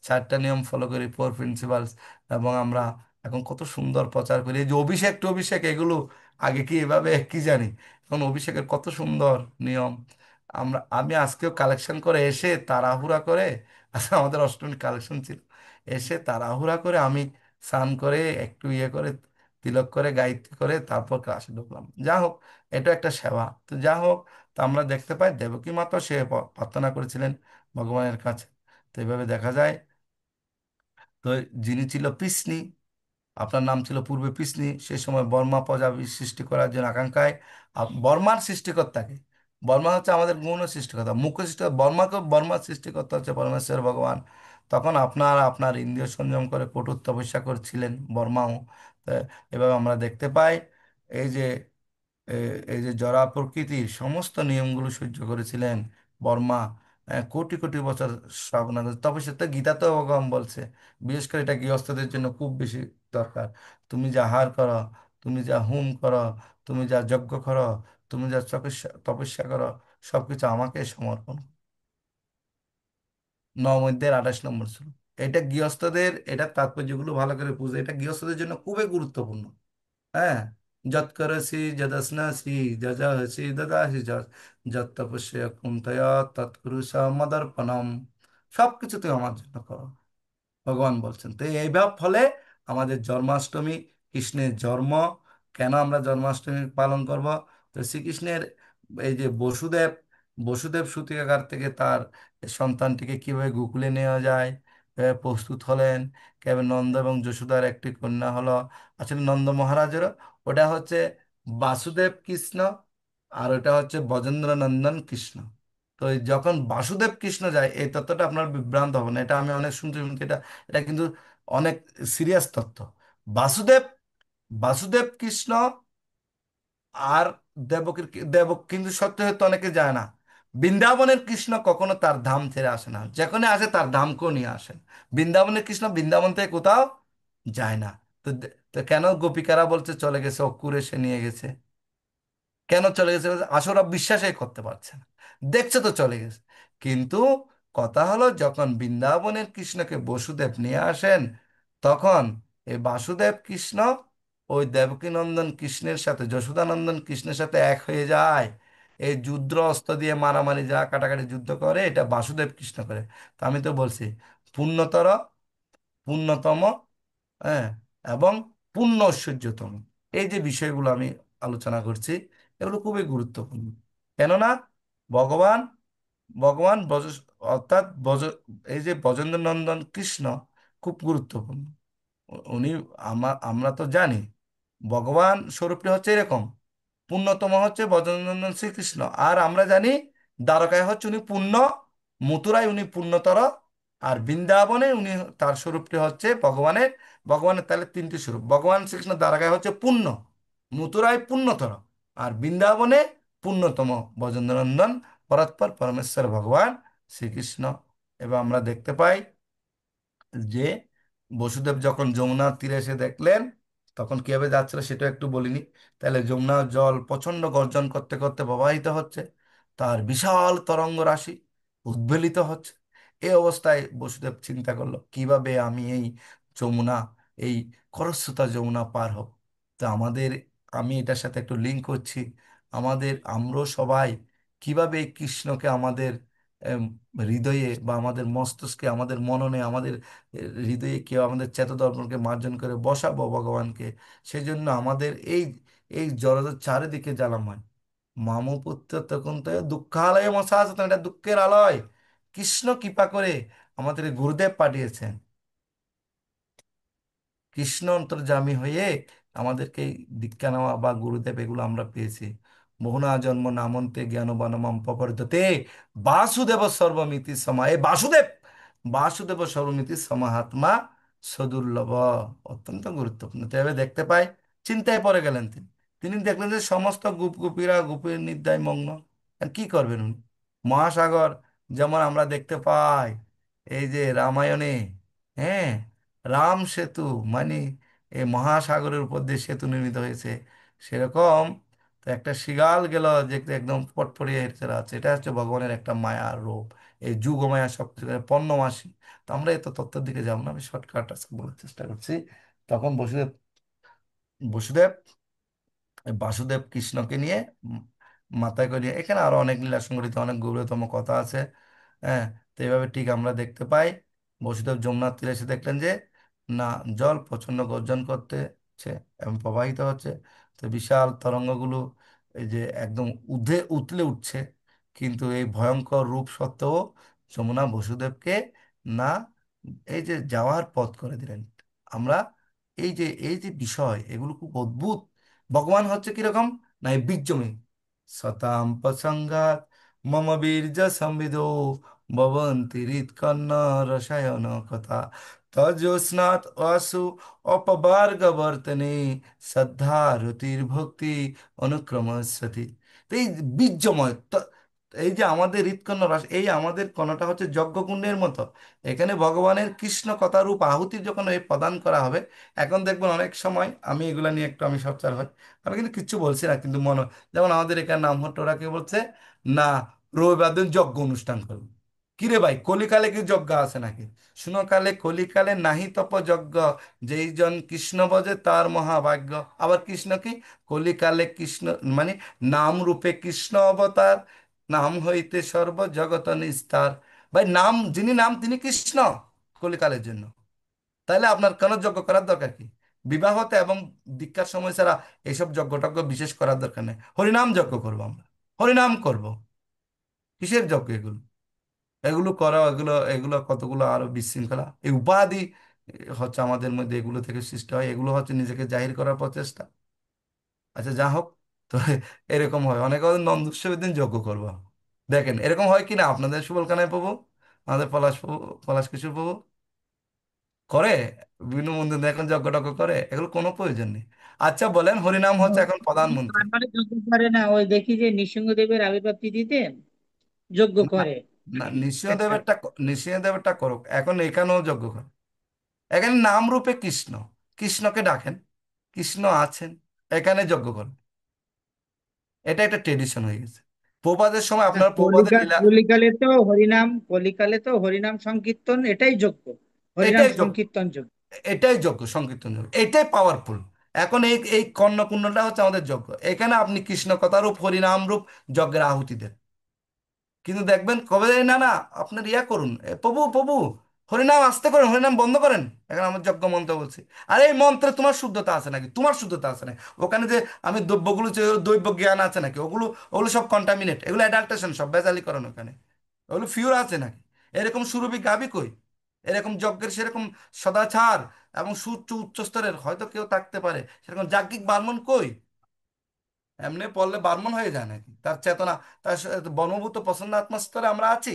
A: 4টা নিয়ম ফলো করি, 4 প্রিন্সিপালস। এবং আমরা এখন কত সুন্দর প্রচার করি, এই যে অভিষেক অভিষেক এগুলো, আগে কি এভাবে কি জানি, এখন অভিষেকের কত সুন্দর নিয়ম। আমি আজকেও কালেকশন করে এসে তাড়াহুড়া করে, আচ্ছা আমাদের অষ্টমী কালেকশন ছিল, এসে তাড়াহুড়া করে আমি স্নান করে একটু ইয়ে করে তিলক করে গায়ত্রী করে তারপর ক্লাসে ঢুকলাম। যা হোক, এটা একটা সেবা। তো যা হোক, তো আমরা দেখতে পাই দেবকী মাতা সে প্রার্থনা করেছিলেন ভগবানের কাছে। তো এইভাবে দেখা যায়। তো যিনি ছিল পিসনি, আপনার নাম ছিল পূর্বে পিসনি, সেই সময় বর্মা প্রজাপতি সৃষ্টি করার জন্য আকাঙ্ক্ষায় বর্মার সৃষ্টিকর্তাকে, বর্মা হচ্ছে আমাদের গৌণ সৃষ্টিকর্তা, মুখ্য সৃষ্টিকর্তা বর্মাকে, বর্মার সৃষ্টিকর্তা হচ্ছে পরমেশ্বর ভগবান। তখন আপনার ইন্দ্রিয় সংযম করে কঠোর তপস্যা করছিলেন বর্মাও। তো এভাবে আমরা দেখতে পাই এই যে এই যে জরা প্রকৃতির সমস্ত নিয়মগুলো সহ্য করেছিলেন বর্মা। কোটি কোটি বছর সাধনা করেছে, তপস্যা তো গীতাতেও ভগবান বলছে। বিশেষ করে এটা গৃহস্থদের জন্য খুব বেশি দরকার। তুমি যা আহার করো, তুমি যা হোম করো, তুমি যা যজ্ঞ করো, তুমি যা তপস্যা তপস্যা করো, সবকিছু আমাকে সমর্পণ। নবমধ্যের 28 নম্বর শ্লোক। এটা গৃহস্থদের, এটা তাৎপর্যগুলো ভালো করে বুঝে, এটা গৃহস্থদের জন্য খুবই গুরুত্বপূর্ণ। হ্যাঁ, যৎ করসি যদস্নাসি যজাসি দদাসি যৎ, যৎ তপস্যা কুন্তয়া তৎকুরুষ মদর্পণম, সবকিছু তুমি আমার জন্য করো, ভগবান বলছেন। তো এইভাবে ফলে আমাদের জন্মাষ্টমী, কৃষ্ণের জন্ম, কেন আমরা জন্মাষ্টমী পালন করব? তো শ্রীকৃষ্ণের এই যে বসুদেব, বসুদেব সূতিকাগার থেকে তার সন্তানটিকে কিভাবে গোকুলে নেওয়া যায়, প্রস্তুত হলেন, কেবল নন্দ এবং যশোদার একটি কন্যা হলো, আসলে নন্দ মহারাজেরও, ওটা হচ্ছে বাসুদেব কৃষ্ণ, আর ওটা হচ্ছে ব্রজেন্দ্র নন্দন কৃষ্ণ। তো এই যখন বাসুদেব কৃষ্ণ যায়, এই তত্ত্বটা আপনার বিভ্রান্ত হবে না, এটা আমি অনেক শুনছি শুনছি, এটা এটা কিন্তু অনেক সিরিয়াস তত্ত্ব। বাসুদেব, বাসুদেব কৃষ্ণ আর দেবকীর, দেবক কিন্তু সত্য হয়তো অনেকে যায় না, বৃন্দাবনের কৃষ্ণ কখনো তার ধাম ছেড়ে আসে না, যেখানে আসে তার ধামকেও নিয়ে আসেন। বৃন্দাবনের কৃষ্ণ বৃন্দাবন থেকে কোথাও যায় না। তো তো কেন গোপিকারা বলছে চলে গেছে, অক্কুর এসে নিয়ে গেছে? কেন চলে গেছে? আসলে ওরা বিশ্বাসই করতে পারছে না, দেখছে তো চলে গেছে। কিন্তু কথা হলো, যখন বৃন্দাবনের কৃষ্ণকে বসুদেব নিয়ে আসেন, তখন এই বাসুদেব কৃষ্ণ ওই দেবকীনন্দন কৃষ্ণের সাথে, যশোদানন্দন কৃষ্ণের সাথে এক হয়ে যায়। এই যুদ্ধ অস্ত্র দিয়ে মারামারি যা কাটাকাটি যুদ্ধ করে, এটা বাসুদেব কৃষ্ণ করে। তো আমি তো বলছি পূর্ণতর, পূর্ণতম, হ্যাঁ, এবং পূর্ণ ঐশ্বর্যতম, এই যে বিষয়গুলো আমি আলোচনা করছি, এগুলো খুবই গুরুত্বপূর্ণ। কেননা ভগবান, ভগবান অর্থাৎ এই যে ব্রজেন্দ্র নন্দন কৃষ্ণ খুব গুরুত্বপূর্ণ। উনি, আমরা তো জানি ভগবান স্বরূপটি হচ্ছে এরকম, পূর্ণতম হচ্ছে ব্রজেন্দ্রনন্দন শ্রীকৃষ্ণ। আর আমরা জানি দ্বারকায় হচ্ছে উনি পূর্ণ, মথুরায় উনি পূর্ণতর, আর বৃন্দাবনে উনি, তার স্বরূপটি হচ্ছে ভগবানের, ভগবানের তাহলে 3টি স্বরূপ, ভগবান শ্রীকৃষ্ণ দ্বারকায় হচ্ছে পূর্ণ, মথুরায় পূর্ণতর, আর বৃন্দাবনে পূর্ণতম ব্রজেন্দ্রনন্দন পরৎপর পরমেশ্বর ভগবান শ্রীকৃষ্ণ। এবার আমরা দেখতে পাই যে বসুদেব যখন যমুনার তীরে এসে দেখলেন, তখন কিভাবে যাচ্ছিল সেটা একটু বলিনি। তাহলে যমুনার জল প্রচন্ড গর্জন করতে করতে প্রবাহিত হচ্ছে, তার বিশাল তরঙ্গ রাশি উদ্বেলিত হচ্ছে। এই অবস্থায় বসুদেব চিন্তা করলো কিভাবে আমি এই যমুনা, এই খরস্রোতা যমুনা পার হব। তো আমি এটার সাথে একটু লিঙ্ক করছি, আমরা সবাই কিভাবে এই কৃষ্ণকে আমাদের এম, হৃদয়ে বা আমাদের মস্তিষ্কে, আমাদের মননে, আমাদের হৃদয়ে কেউ আমাদের চেতদর্পণকে মার্জন করে বসাবো ভগবানকে। সেই জন্য আমাদের এই এই জড়তার চারিদিকে জ্বালাময় মামপুত্র তখন তো দুঃখালয় মশাসত, এটা দুঃখের আলয়। কৃষ্ণ কৃপা করে আমাদের গুরুদেব পাঠিয়েছেন, কৃষ্ণ অন্তর্যামী হয়ে আমাদেরকে এই দীক্ষা নেওয়া বা গুরুদেব এগুলো আমরা পেয়েছি। বহুনা জন্ম নামন্তে জ্ঞানবানমাম প্রবর্ধতে বাসুদেব সর্বমিতি সমা, এ বাসুদেব, বাসুদেব সর্বমিতি সমাহাত্মা সদুর্লভ, অত্যন্ত গুরুত্বপূর্ণ। তো এভাবে দেখতে পাই, চিন্তায় পড়ে গেলেন তিনি। তিনি দেখলেন যে সমস্ত গোপীরা গোপীর নিদ্রায় মগ্ন। আর কি করবেন উনি? মহাসাগর, যেমন আমরা দেখতে পাই এই যে রামায়ণে, হ্যাঁ, রাম সেতু, মানে এই মহাসাগরের উপর দিয়ে সেতু নির্মিত হয়েছে, সেরকম তো একটা শিগাল গেল দেখতে একদম পটপড়িয়ে হেঁটে আছে, এটা হচ্ছে ভগবানের একটা মায়ার রূপ। এই যুগ মায়া সব কিছু পণ্যমাসী। তো আমরা এত তত্ত্বের দিকে যাবো না, আমি শর্টকাট আজকে বলার চেষ্টা করছি। তখন বসুদেব বসুদেব বাসুদেব কৃষ্ণকে নিয়ে মাথায় করে নিয়ে, এখানে আরো অনেক লীলা সংগঠিত, অনেক গভীরতম কথা আছে। হ্যাঁ, তো এইভাবে ঠিক আমরা দেখতে পাই বসুদেব যমুনার তীরে এসে দেখলেন যে না, জল প্রচন্ড গর্জন করতেছে এবং প্রবাহিত হচ্ছে। তো বিশাল তরঙ্গগুলো এই যে একদম উতলে উঠছে, কিন্তু এই ভয়ঙ্কর রূপ সত্ত্বেও যমুনা বসুদেবকে না এই যে যাওয়ার পথ করে দিলেন। আমরা এই যে বিষয়, এগুলো খুব অদ্ভুত। ভগবান হচ্ছে কিরকম, না এই বীর্যময় সতাম প্রসঙ্গাত মম বীর্য সংবিদো ভবন্তি হৃৎকর্ণ রসায়ন কথা তজ্জোৎস্নাত আশু অপবার্গবর্তনে শ্রদ্ধা রতির ভক্তি অনুক্রমশতি। তো এই বীর্যময় এই যে আমাদের হৃৎকর্ণ রস, এই আমাদের কণাটা হচ্ছে যজ্ঞকুণ্ডের মতো। এখানে ভগবানের কৃষ্ণ কথারূপ আহুতি যখন এই প্রদান করা হবে, এখন দেখবেন অনেক সময় আমি এগুলা নিয়ে একটু আমি সচ্চার হয়, আমি কিন্তু কিচ্ছু বলছি না, কিন্তু মনে, যেমন আমাদের এখানে নামহট্ট ওরা কি বলছে, না রবিবার দিন যজ্ঞ অনুষ্ঠান করবে। কিরে ভাই, কলিকালে কি যজ্ঞ আছে নাকি? শুনো কালে কলিকালে নাহি তপ যজ্ঞ, যেই জন কৃষ্ণ ভজে তার মহাভাগ্য। আবার কৃষ্ণ কি, কলিকালে কৃষ্ণ মানে নাম রূপে কৃষ্ণ অবতার, নাম হইতে সর্ব জগত নিস্তার। ভাই নাম, যিনি নাম তিনি কৃষ্ণ কলিকালের জন্য। তাহলে আপনার কেন যজ্ঞ করার দরকার কি? বিবাহতে এবং দীক্ষার সময় ছাড়া এইসব যজ্ঞ টজ্ঞ বিশেষ করার দরকার নেই। হরিনাম যজ্ঞ করবো আমরা, হরিনাম করব। কিসের যজ্ঞ এগুলো? এগুলো করা, এগুলো এগুলো কতগুলো আরো বিশৃঙ্খলা, এই উপাধি হচ্ছে আমাদের মধ্যে এগুলো থেকে সৃষ্টি হয়, এগুলো হচ্ছে নিজেকে জাহির করার প্রচেষ্টা। আচ্ছা, যা হোক। তো এরকম হয় অনেকে বলে নন্দুৎসবের দিন যজ্ঞ করবো। দেখেন এরকম হয় কিনা আপনাদের সুবল কানাই প্রভু, আমাদের পলাশ প্রভু, পলাশ কিশোর প্রভু করে বিভিন্ন মন্দির এখন যজ্ঞ টজ্ঞ করে, এগুলো কোনো প্রয়োজন নেই। আচ্ছা বলেন, হরিনাম হচ্ছে এখন প্রধানমন্ত্রী।
C: তারপরে যজ্ঞ করে না, ওই দেখি যে নৃসিংহদেবের আবির্ভাব তিথিতে যজ্ঞ
A: না,
C: করে।
A: না, নৃসিংহদেবেরটা করুক, এখন এখানেও যজ্ঞ করে। এখানে নাম রূপে কৃষ্ণ, কৃষ্ণকে ডাকেন, কৃষ্ণ আছেন, এখানে যজ্ঞ করেন। এটা একটা ট্রেডিশন হয়ে গেছে। প্রবাদের সময়
C: না,
A: আপনার প্রবাদের লীলা,
C: কলিকালে তো হরিনাম সংকীর্তন এটাই যজ্ঞ, হরিনাম
A: এটাই যজ্ঞ,
C: সংকীর্তন যজ্ঞ।
A: এটাই যজ্ঞ সংকীর্তন যজ্ঞ, এটাই পাওয়ারফুল। এখন এই এই কর্ণকুণ্ডটা হচ্ছে আমাদের যজ্ঞ। এখানে আপনি কৃষ্ণ কথারূপ হরিনাম রূপ যজ্ঞের আহুতি দেন, কিন্তু দেখবেন কবে যায় না, না আপনার ইয়া করুন, প্রভু প্রভু হরিনাম আস্তে করেন, হরিনাম বন্ধ করেন, এখন আমার যজ্ঞ মন্ত্র বলছি। আরে এই মন্ত্রে তোমার শুদ্ধতা আছে নাকি? তোমার শুদ্ধতা আছে নাকি? ওখানে যে আমি দ্রব্যগুলো দৈব জ্ঞান আছে নাকি? ওগুলো ওগুলো সব কন্টামিনেট, এগুলো অ্যাডাল্টেশন, সব ভেজালিকরণ ওখানে। ওগুলো ফিউর আছে নাকি? এরকম সুরভি গাবি কই? এরকম যজ্ঞের সেরকম সদাচার এবং সুউচ্চ উচ্চ স্তরের হয়তো কেউ থাকতে পারে, সেরকম যাজ্ঞিক ব্রাহ্মণ কই? এমনি পড়লে বার্মন হয়ে যায় নাকি? তার চেতনা, তার বর্মভূত প্রসন্ন আত্মস্তরে আমরা আছি।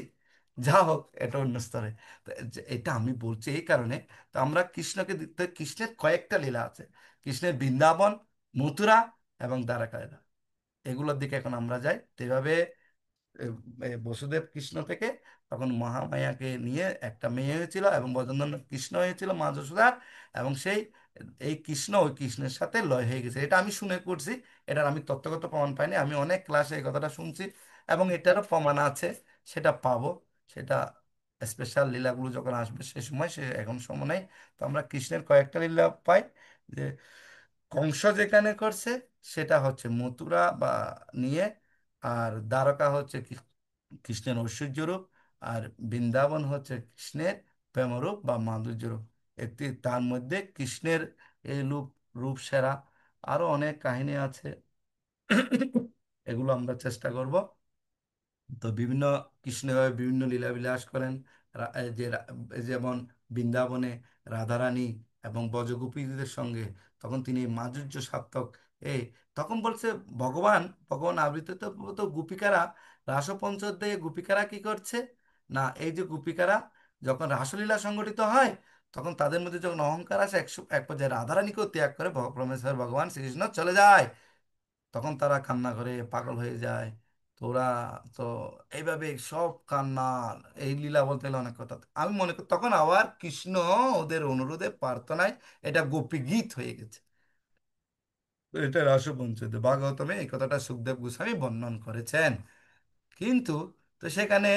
A: যা হোক, এটা অন্য স্তরে। তো এটা আমি বলছি এই কারণে, তো আমরা কৃষ্ণকে কৃষ্ণের কয়েকটা লীলা আছে। কৃষ্ণের বৃন্দাবন, মথুরা, এবং দ্বারকায়লা, এগুলোর দিকে এখন আমরা যাই। তো এভাবে এ, বসুদেব কৃষ্ণ থেকে তখন মহামায়াকে নিয়ে একটা মেয়ে হয়েছিল এবং ব্রজনন্দন কৃষ্ণ হয়েছিল মা যশোদার। এবং সেই এই কৃষ্ণ ওই কৃষ্ণের সাথে লয় হয়ে গেছে, এটা আমি শুনে করছি। এটার আমি তথ্যগত প্রমাণ পাইনি, আমি অনেক ক্লাসে এই কথাটা শুনছি এবং এটারও প্রমাণ আছে, সেটা পাবো। সেটা স্পেশাল লীলাগুলো যখন আসবে সে সময়, সে এখন সময় নেই। তো আমরা কৃষ্ণের কয়েকটা লীলা পাই, যে কংস যেখানে করছে সেটা হচ্ছে মথুরা বা নিয়ে, আর দ্বারকা হচ্ছে কৃষ্ণের ঐশ্বর্য রূপ, আর বৃন্দাবন হচ্ছে কৃষ্ণের প্রেমরূপ বা মাধুর্য রূপ। একটি তার মধ্যে কৃষ্ণের এই রূপ, রূপ সেরা। আরো অনেক কাহিনী আছে, এগুলো আমরা চেষ্টা করব। তো বিভিন্ন কৃষ্ণ এভাবে বিভিন্ন লীলা বিলাস করেন। এই যে এই যেমন বৃন্দাবনে রাধারানী এবং ব্রজগোপীদের সঙ্গে, তখন তিনি মাধুর্য সার্থক। এই তখন বলছে ভগবান, ভগবান আবৃত তো তো গোপিকারা, রাসপঞ্চমী গোপিকারা কি করছে না, এই যে গোপিকারা যখন রাসলীলা সংগঠিত হয়, তখন তাদের মধ্যে যখন অহংকার আসে, এক পর্যায়ে রাধারানীকেও ত্যাগ করে পরমেশ্বর ভগবান শ্রীকৃষ্ণ চলে যায়। তখন তারা কান্না করে পাগল হয়ে যায়। তো ওরা, তো এইভাবে সব কান্না, এই লীলা বলতে গেলে অনেক কথা। আমি মনে করি তখন আবার কৃষ্ণ ওদের অনুরোধে প্রার্থনায় এটা গোপী গীত হয়ে গেছে। তো এটা রসপঞ্চমী ভাগবতমে এই কথাটা সুখদেব গোস্বামী বর্ণন করেছেন। কিন্তু তো সেখানে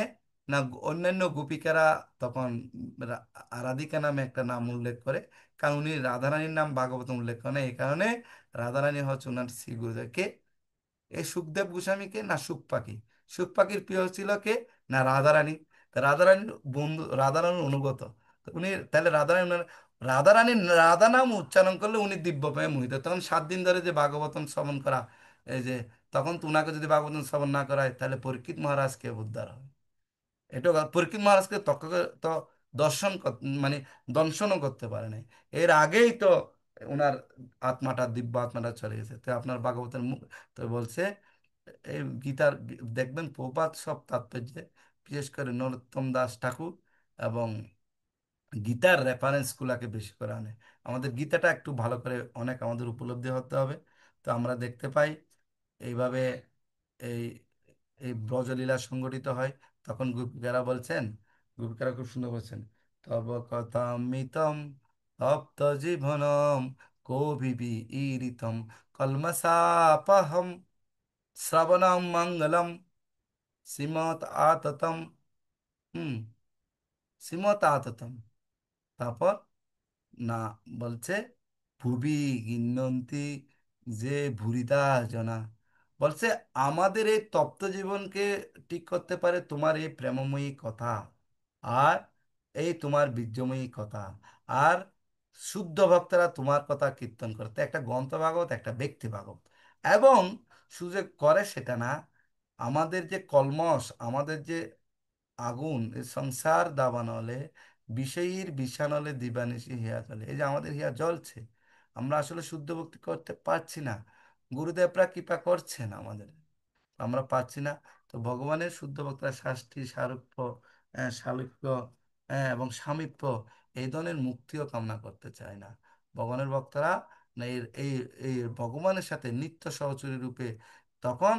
A: না অন্যান্য গোপিকারা তখন রা- রাধিকা নামে একটা নাম উল্লেখ করে, কারণ উনি রাধারানীর নাম ভাগবত উল্লেখ করেন, এই কারণে রাধারানী হচ্ছে ওনার শ্রী গুরুদেবকে। এই সুখদেব গোস্বামীকে না সুখ পাখি, সুখ পাখির প্রিয় ছিল কে না রাধারানী। তা রাধারানীর বন্ধু, রাধারানীর অনুগত। তো উনি তাহলে রাধারানী রাধা নাম উচ্চারণ করলে উনি দিব্য প্রেমে মোহিত। তখন 7 দিন ধরে যে ভাগবতম শ্রবণ করা, এই যে তখন তো উনাকে যদি ভাগবতম শ্রবণ না করায় তাহলে পরীক্ষিত মহারাজকে উদ্ধার হবে। এটা পরীক্ষিত মহারাজকে তো দর্শন মানে দংশনও করতে পারে নাই। এর আগেই তো ওনার আত্মাটা, দিব্য আত্মাটা চলে গেছে। তো আপনার ভাগবতের মুখ, তো বলছে এই গীতার দেখবেন প্রপাত সব তাৎপর্যে, বিশেষ করে নরোত্তম দাস ঠাকুর এবং গীতার রেফারেন্স গুলাকে বেশি করে আনে। আমাদের গীতাটা একটু ভালো করে অনেক আমাদের উপলব্ধি হতে হবে। তো আমরা দেখতে পাই এইভাবে এই এই ব্রজলীলা সংগঠিত হয়। তখন গোপিকারা বলছেন, গোপিকারা খুব সুন্দর বলছেন, তব কথামৃতম তপ্ত জীবনম কোভিবি ঈরিতম কলমশাপহম শ্রবণম মঙ্গলম শ্রীমৎ আততম। হুম, শ্রীমৎ আততম। তারপর না বলছে ভুবি গিন্নন্তি যে ভুরিদা জনা, বলছে আমাদের এই তপ্ত জীবনকে ঠিক করতে পারে তোমার এই প্রেমময়ী কথা, আর এই তোমার বীর্যময়ী কথা, আর শুদ্ধ ভক্তরা তোমার কথা কীর্তন করতে, একটা গ্রন্থ ভাগবত একটা ব্যক্তি ভাগবত। এবং শুধু যে করে সেটা না, আমাদের যে কলমশ, আমাদের যে আগুন, এ সংসার দাবানলে বিষয়ীর বিষানলে দিবানিশি হিয়া চলে, এই যে আমাদের হিয়া জ্বলছে, আমরা আসলে শুদ্ধ ভক্তি করতে পারছি না। গুরুদেবরা কৃপা করছেন আমাদের, আমরা পাচ্ছি না। তো ভগবানের শুদ্ধ ভক্তরা শাস্তি সারূপ্য, সালুক্য, এবং সামীপ্য, এই ধরনের মুক্তিও কামনা করতে চায় না ভগবানের ভক্তরা। না এই এই ভগবানের সাথে নিত্য সহচরী রূপে, তখন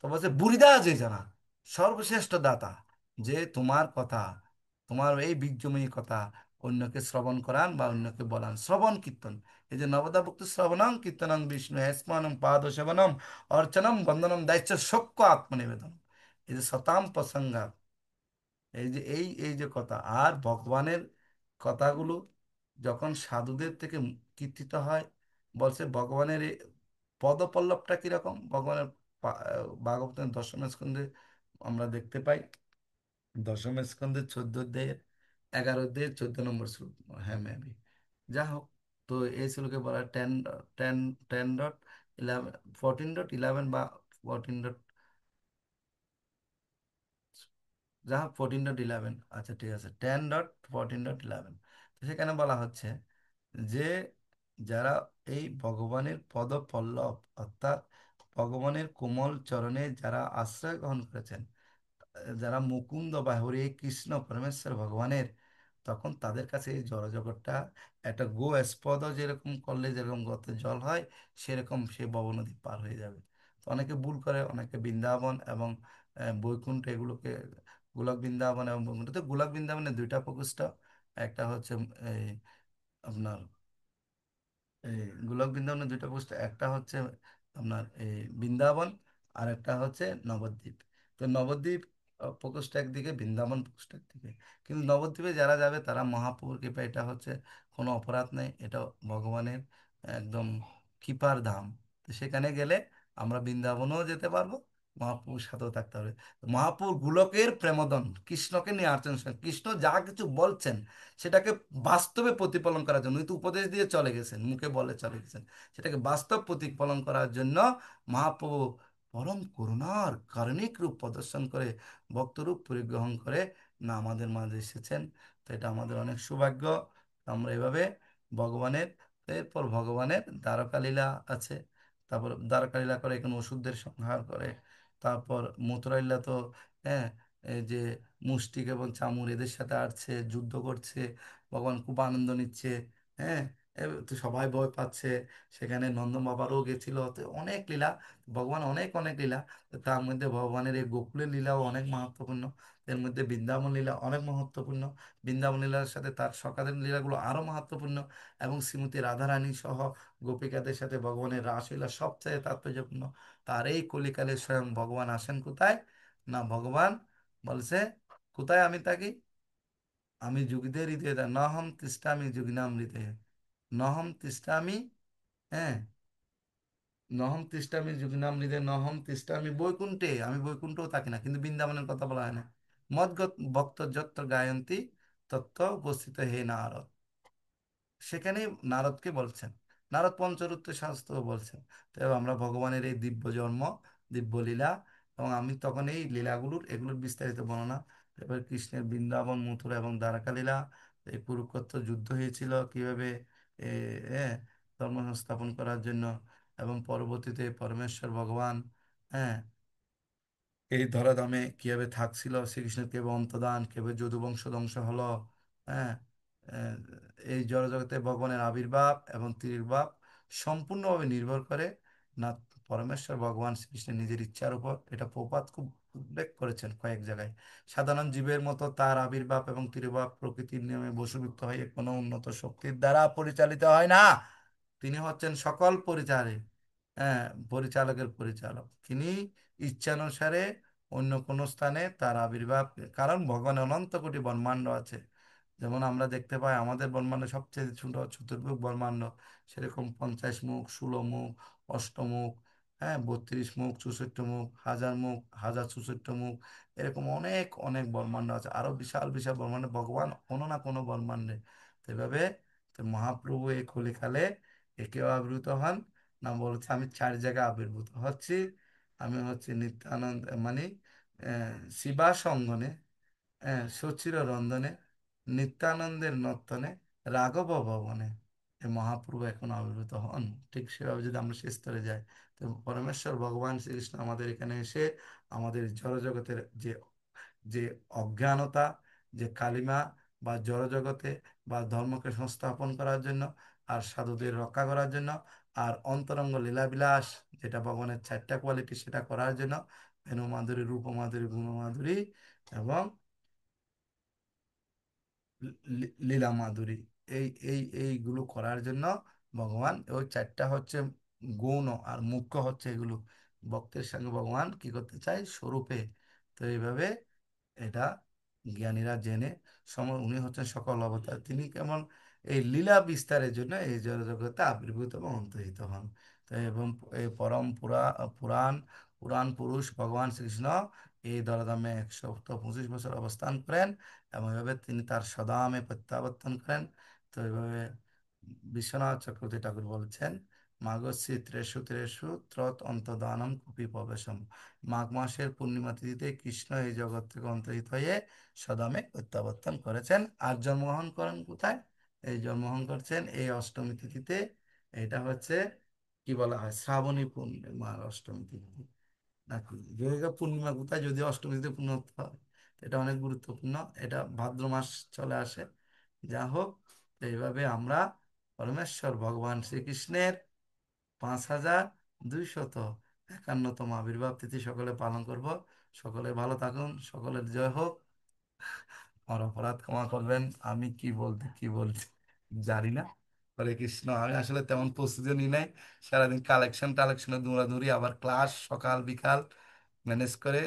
A: তো বলছে বুড়িদা যে জানা, সর্বশ্রেষ্ঠ দাতা, যে তোমার কথা, তোমার এই বীর্যময়ী কথা অন্যকে শ্রবণ করান বা অন্যকে বলান, শ্রবণ কীর্তন। এই যে নবদা ভক্তি শ্রবণং কীর্তনং বিষ্ণু হেস্মানং পাদ সেবনম অর্চনম বন্দনম দায়িত্ব সক্য আত্মনিবেদন, এই যে শতাম প্রসঙ্গা, এই যে এই যে কথা আর ভগবানের কথাগুলো যখন সাধুদের থেকে কীর্তিত হয়, বলছে ভগবানের এই পদপল্লবটা কিরকম, ভগবানের ভাগবতের দশম স্কন্ধে আমরা দেখতে পাই। দশম স্কন্ধের 14 অধ্যায়ের 11 অধ্যায়ের 14 নম্বর শ্লোক, হ্যাঁ মেবি, যা হোক। তো এই শ্লোকে বলা 10, 10.11, 14.11 বা 14, যা হোক 14.11, আচ্ছা ঠিক আছে, 10.14.11। তো সেখানে বলা হচ্ছে যে যারা এই ভগবানের পদ পল্লব, অর্থাৎ ভগবানের কোমল চরণে যারা আশ্রয় গ্রহণ করেছেন, যারা মুকুন্দ বা হরে কৃষ্ণ পরমেশ্বর ভগবানের তখন তাদের কাছে এই জড়জগৎটা একটা গো স্পদ যেরকম করলে যেরকম গর্তে জল হয়, সেরকম সে ভবনদী পার হয়ে যাবে। তো অনেকে ভুল করে, অনেকে বৃন্দাবন এবং বৈকুণ্ঠ এগুলোকে, গোলক বৃন্দাবন এবং বৈকুণ্ঠ, তো গোলক বৃন্দাবনের দুইটা প্রকোষ্ঠ, একটা হচ্ছে এই আপনার এই গোলক বৃন্দাবনের দুইটা প্রকোষ্ঠ, একটা হচ্ছে আপনার এই বৃন্দাবন, আর একটা হচ্ছে নবদ্বীপ। তো নবদ্বীপ প্রকোষ্ঠ একদিকে, বৃন্দাবন প্রকোষ্ঠ একদিকে। কিন্তু নবদ্বীপে যারা যাবে তারা মহাপ্রভুর কৃপা, এটা হচ্ছে কোনো অপরাধ নেই, এটা ভগবানের একদম কৃপার ধাম। তো সেখানে গেলে আমরা বৃন্দাবনেও যেতে পারবো, মহাপ্রভুর সাথেও থাকতে হবে। মহাপ্রভু গোলকের প্রেমদন, কৃষ্ণকে নিয়ে আসছেন, কৃষ্ণ যা কিছু বলছেন সেটাকে বাস্তবে প্রতিফলন করার জন্য, উনি তো উপদেশ দিয়ে চলে গেছেন, মুখে বলে চলে গেছেন, সেটাকে বাস্তব প্রতিফলন করার জন্য মহাপ্রভু পরম করুণার কারণিক রূপ প্রদর্শন করে, ভক্তরূপ পরিগ্রহণ করে না আমাদের মাঝে এসেছেন। তো এটা আমাদের অনেক সৌভাগ্য। আমরা এভাবে ভগবানের, এরপর ভগবানের দ্বারকা লীলা আছে। তারপর দ্বারকা লীলা করে এখানে ওষুধদের সংহার করে। তারপর মথুরা লীলা তো, হ্যাঁ, এই যে মুষ্টিক এবং চামুর এদের সাথে আসছে, যুদ্ধ করছে, ভগবান খুব আনন্দ নিচ্ছে। হ্যাঁ, তো সবাই ভয় পাচ্ছে। সেখানে নন্দ বাবারও গেছিল, তো অনেক লীলা, ভগবান অনেক অনেক লীলা। তো তার মধ্যে ভগবানের এই গোকুলের লীলাও অনেক মাহাত্ম্যপূর্ণ। এর মধ্যে বৃন্দাবন লীলা অনেক মহত্বপূর্ণ। বৃন্দাবন লীলার সাথে তার সখাদের লীলাগুলো আরো মাহাত্ম্যপূর্ণ। এবং শ্রীমতী রাধারানী সহ গোপিকাদের সাথে ভগবানের রাসলীলা সবচেয়ে তাৎপর্যপূর্ণ। তার এই কলিকালে স্বয়ং ভগবান আসেন কোথায়? না, ভগবান বলছে কোথায় আমি থাকি? আমি যুগদের হৃদয়ে নহম তিষ্ঠামি যুগনাম হৃদয়ে, নহম তিষ্ঠামি, হ্যাঁ, নহম তিষ্ঠামি যুগনাম হৃদয়ে, নহম তিষ্ঠামি বৈকুণ্ঠে, আমি বৈকুণ্ঠও থাকি না। কিন্তু বৃন্দাবনের কথা বলা হয় না। মদ্গত ভক্ত যত্র গায়ন্তী তত্ত্ব উপস্থিত হে নারদ, সেখানে নারদকে বলছেন। নারদ পঞ্চরত্ন শাস্ত্র বলছেন। তো আমরা ভগবানের এই দিব্য জন্ম, দিব্য লীলা, এবং আমি তখন এই লীলাগুলোর এগুলোর বিস্তারিত বর্ণনা, এবার কৃষ্ণের বৃন্দাবন মথুরা এবং দ্বারকা লীলা, এই কুরুক্ষেত্র যুদ্ধ হয়েছিল কিভাবে এ, এ, ধর্ম সংস্থাপন করার জন্য, এবং পরবর্তীতে পরমেশ্বর ভগবান, হ্যাঁ, এই ধরাধামে কিভাবে থাকছিল, শ্রীকৃষ্ণের কিভাবে অন্তর্ধান, কিভাবে যদুবংশ ধ্বংস হলো। হ্যাঁ, আহ, এই জড়জগতে ভগবানের আবির্ভাব এবং তির্ভাব সম্পূর্ণভাবে নির্ভর করে না পরমেশ্বর ভগবান শ্রীকৃষ্ণের নিজের ইচ্ছার উপর। এটা প্রপাত খুব উল্লেখ করেছেন কয়েক জায়গায়। সাধারণ জীবের মতো তার আবির্ভাব এবং তির্ভাব প্রকৃতির নিয়মে বশীভূত হয়ে কোনো উন্নত শক্তির দ্বারা পরিচালিত হয় না। তিনি হচ্ছেন সকল পরিচালক, হ্যাঁ, পরিচালকের পরিচালক তিনি। ইচ্ছানুসারে অন্য কোনো স্থানে তার আবির্ভাব, কারণ ভগবানের অনন্ত কোটি ব্রহ্মাণ্ড আছে। যেমন আমরা দেখতে পাই আমাদের ব্রহ্মাণ্ড সবচেয়ে ছোট চতুর্ভুজ ব্রহ্মাণ্ড, সেরকম 50 মুখ, 16 মুখ, অষ্টমুখ, হ্যাঁ, 32 মুখ, 64 মুখ, 1000 মুখ, 1064 মুখ, এরকম অনেক অনেক ব্রহ্মাণ্ড আছে। আরো বিশাল বিশাল ব্রহ্মাণ্ডে ভগবান কোনো না কোনো ব্রহ্মাণ্ডে। তো এভাবে তো মহাপ্রভু এই কলিকালে একেও আবির্ভূত হন না, বলছে আমি 4 জায়গায় আবির্ভূত হচ্ছি। আমি হচ্ছে নিত্যানন্দ মানে শিবা সঙ্গনে, সচির রন্ধনে, নিত্যানন্দের নর্তনে, রাঘব ভবনে এই মহাপ্রভু এখন আবির্ভূত হন। ঠিক সেভাবে যদি আমরা সে স্তরে যাই, তো পরমেশ্বর ভগবান শ্রীকৃষ্ণ আমাদের এখানে এসে আমাদের জড়জগতের যে যে অজ্ঞানতা, যে কালিমা বা জড়জগতে বা ধর্মকে সংস্থাপন করার জন্য, আর সাধুদের রক্ষা করার জন্য, আর অন্তরঙ্গ লীলাবিলাস, যেটা ভগবানের 4টা কোয়ালিটি, সেটা করার জন্য বেণু মাধুরী, রূপ মাধুরী, গুণ মাধুরী এবং লীলা মাধুরী, এইগুলো করার জন্য ভগবান, ওই 4টা হচ্ছে গৌণ, আর মুখ্য হচ্ছে এগুলো। ভক্তের সঙ্গে ভগবান কি করতে চায় স্বরূপে। তো এইভাবে এটা জ্ঞানীরা জেনে উনি হচ্ছেন সকল অবতার, তিনি কেমন এই লীলা বিস্তারের জন্য এই জগতে আবির্ভূত এবং অন্তর্হিত হন। তো এবং এই পরম পুরাণ পুরাণ পুরুষ ভগবান শ্রীকৃষ্ণ এই ধরাধামে 125 বছর অবস্থান করেন, এবং এভাবে তিনি তার স্বধামে প্রত্যাবর্তন করেন। তো এইভাবে বিশ্বনাথ চক্রবর্তী ঠাকুর বলছেন, মাঘশ্রী ত্রেষু ত্রেষু ত্রৎ অন্তদানম কুপি প্রবেশম, মাঘ মাসের পূর্ণিমা তিথিতে কৃষ্ণ এই জগৎ থেকে অন্তরিত হয়ে সদামে প্রত্যাবর্তন করেছেন। আর জন্মগ্রহণ করেন কোথায়? এই জন্মগ্রহণ করছেন এই অষ্টমী তিথিতে। এটা হচ্ছে কি বলা হয়, শ্রাবণী পূর্ণিমার অষ্টমী তিথি নাকি যোগিকা পূর্ণিমা কোথায়, যদি অষ্টমী তিথিতে পূর্ণ হয়। এটা অনেক গুরুত্বপূর্ণ। এটা ভাদ্র মাস চলে আসে, যা হোক, এইভাবে আমরা পরমেশ্বর ভগবান শ্রীকৃষ্ণের 5251তম আবির্ভাব তিথি সকলে পালন করব। সকলে ভালো থাকুন, সকলের জয় হোক। আমার অপরাধ ক্ষমা করবেন, আমি কি বলছি জানি না। হরে কৃষ্ণ। আমি আসলে তেমন প্রস্তুতি নিই নাই, সারাদিন কালেকশনে দৌড়াদৌড়ি, আবার ক্লাস সকাল বিকাল ম্যানেজ করে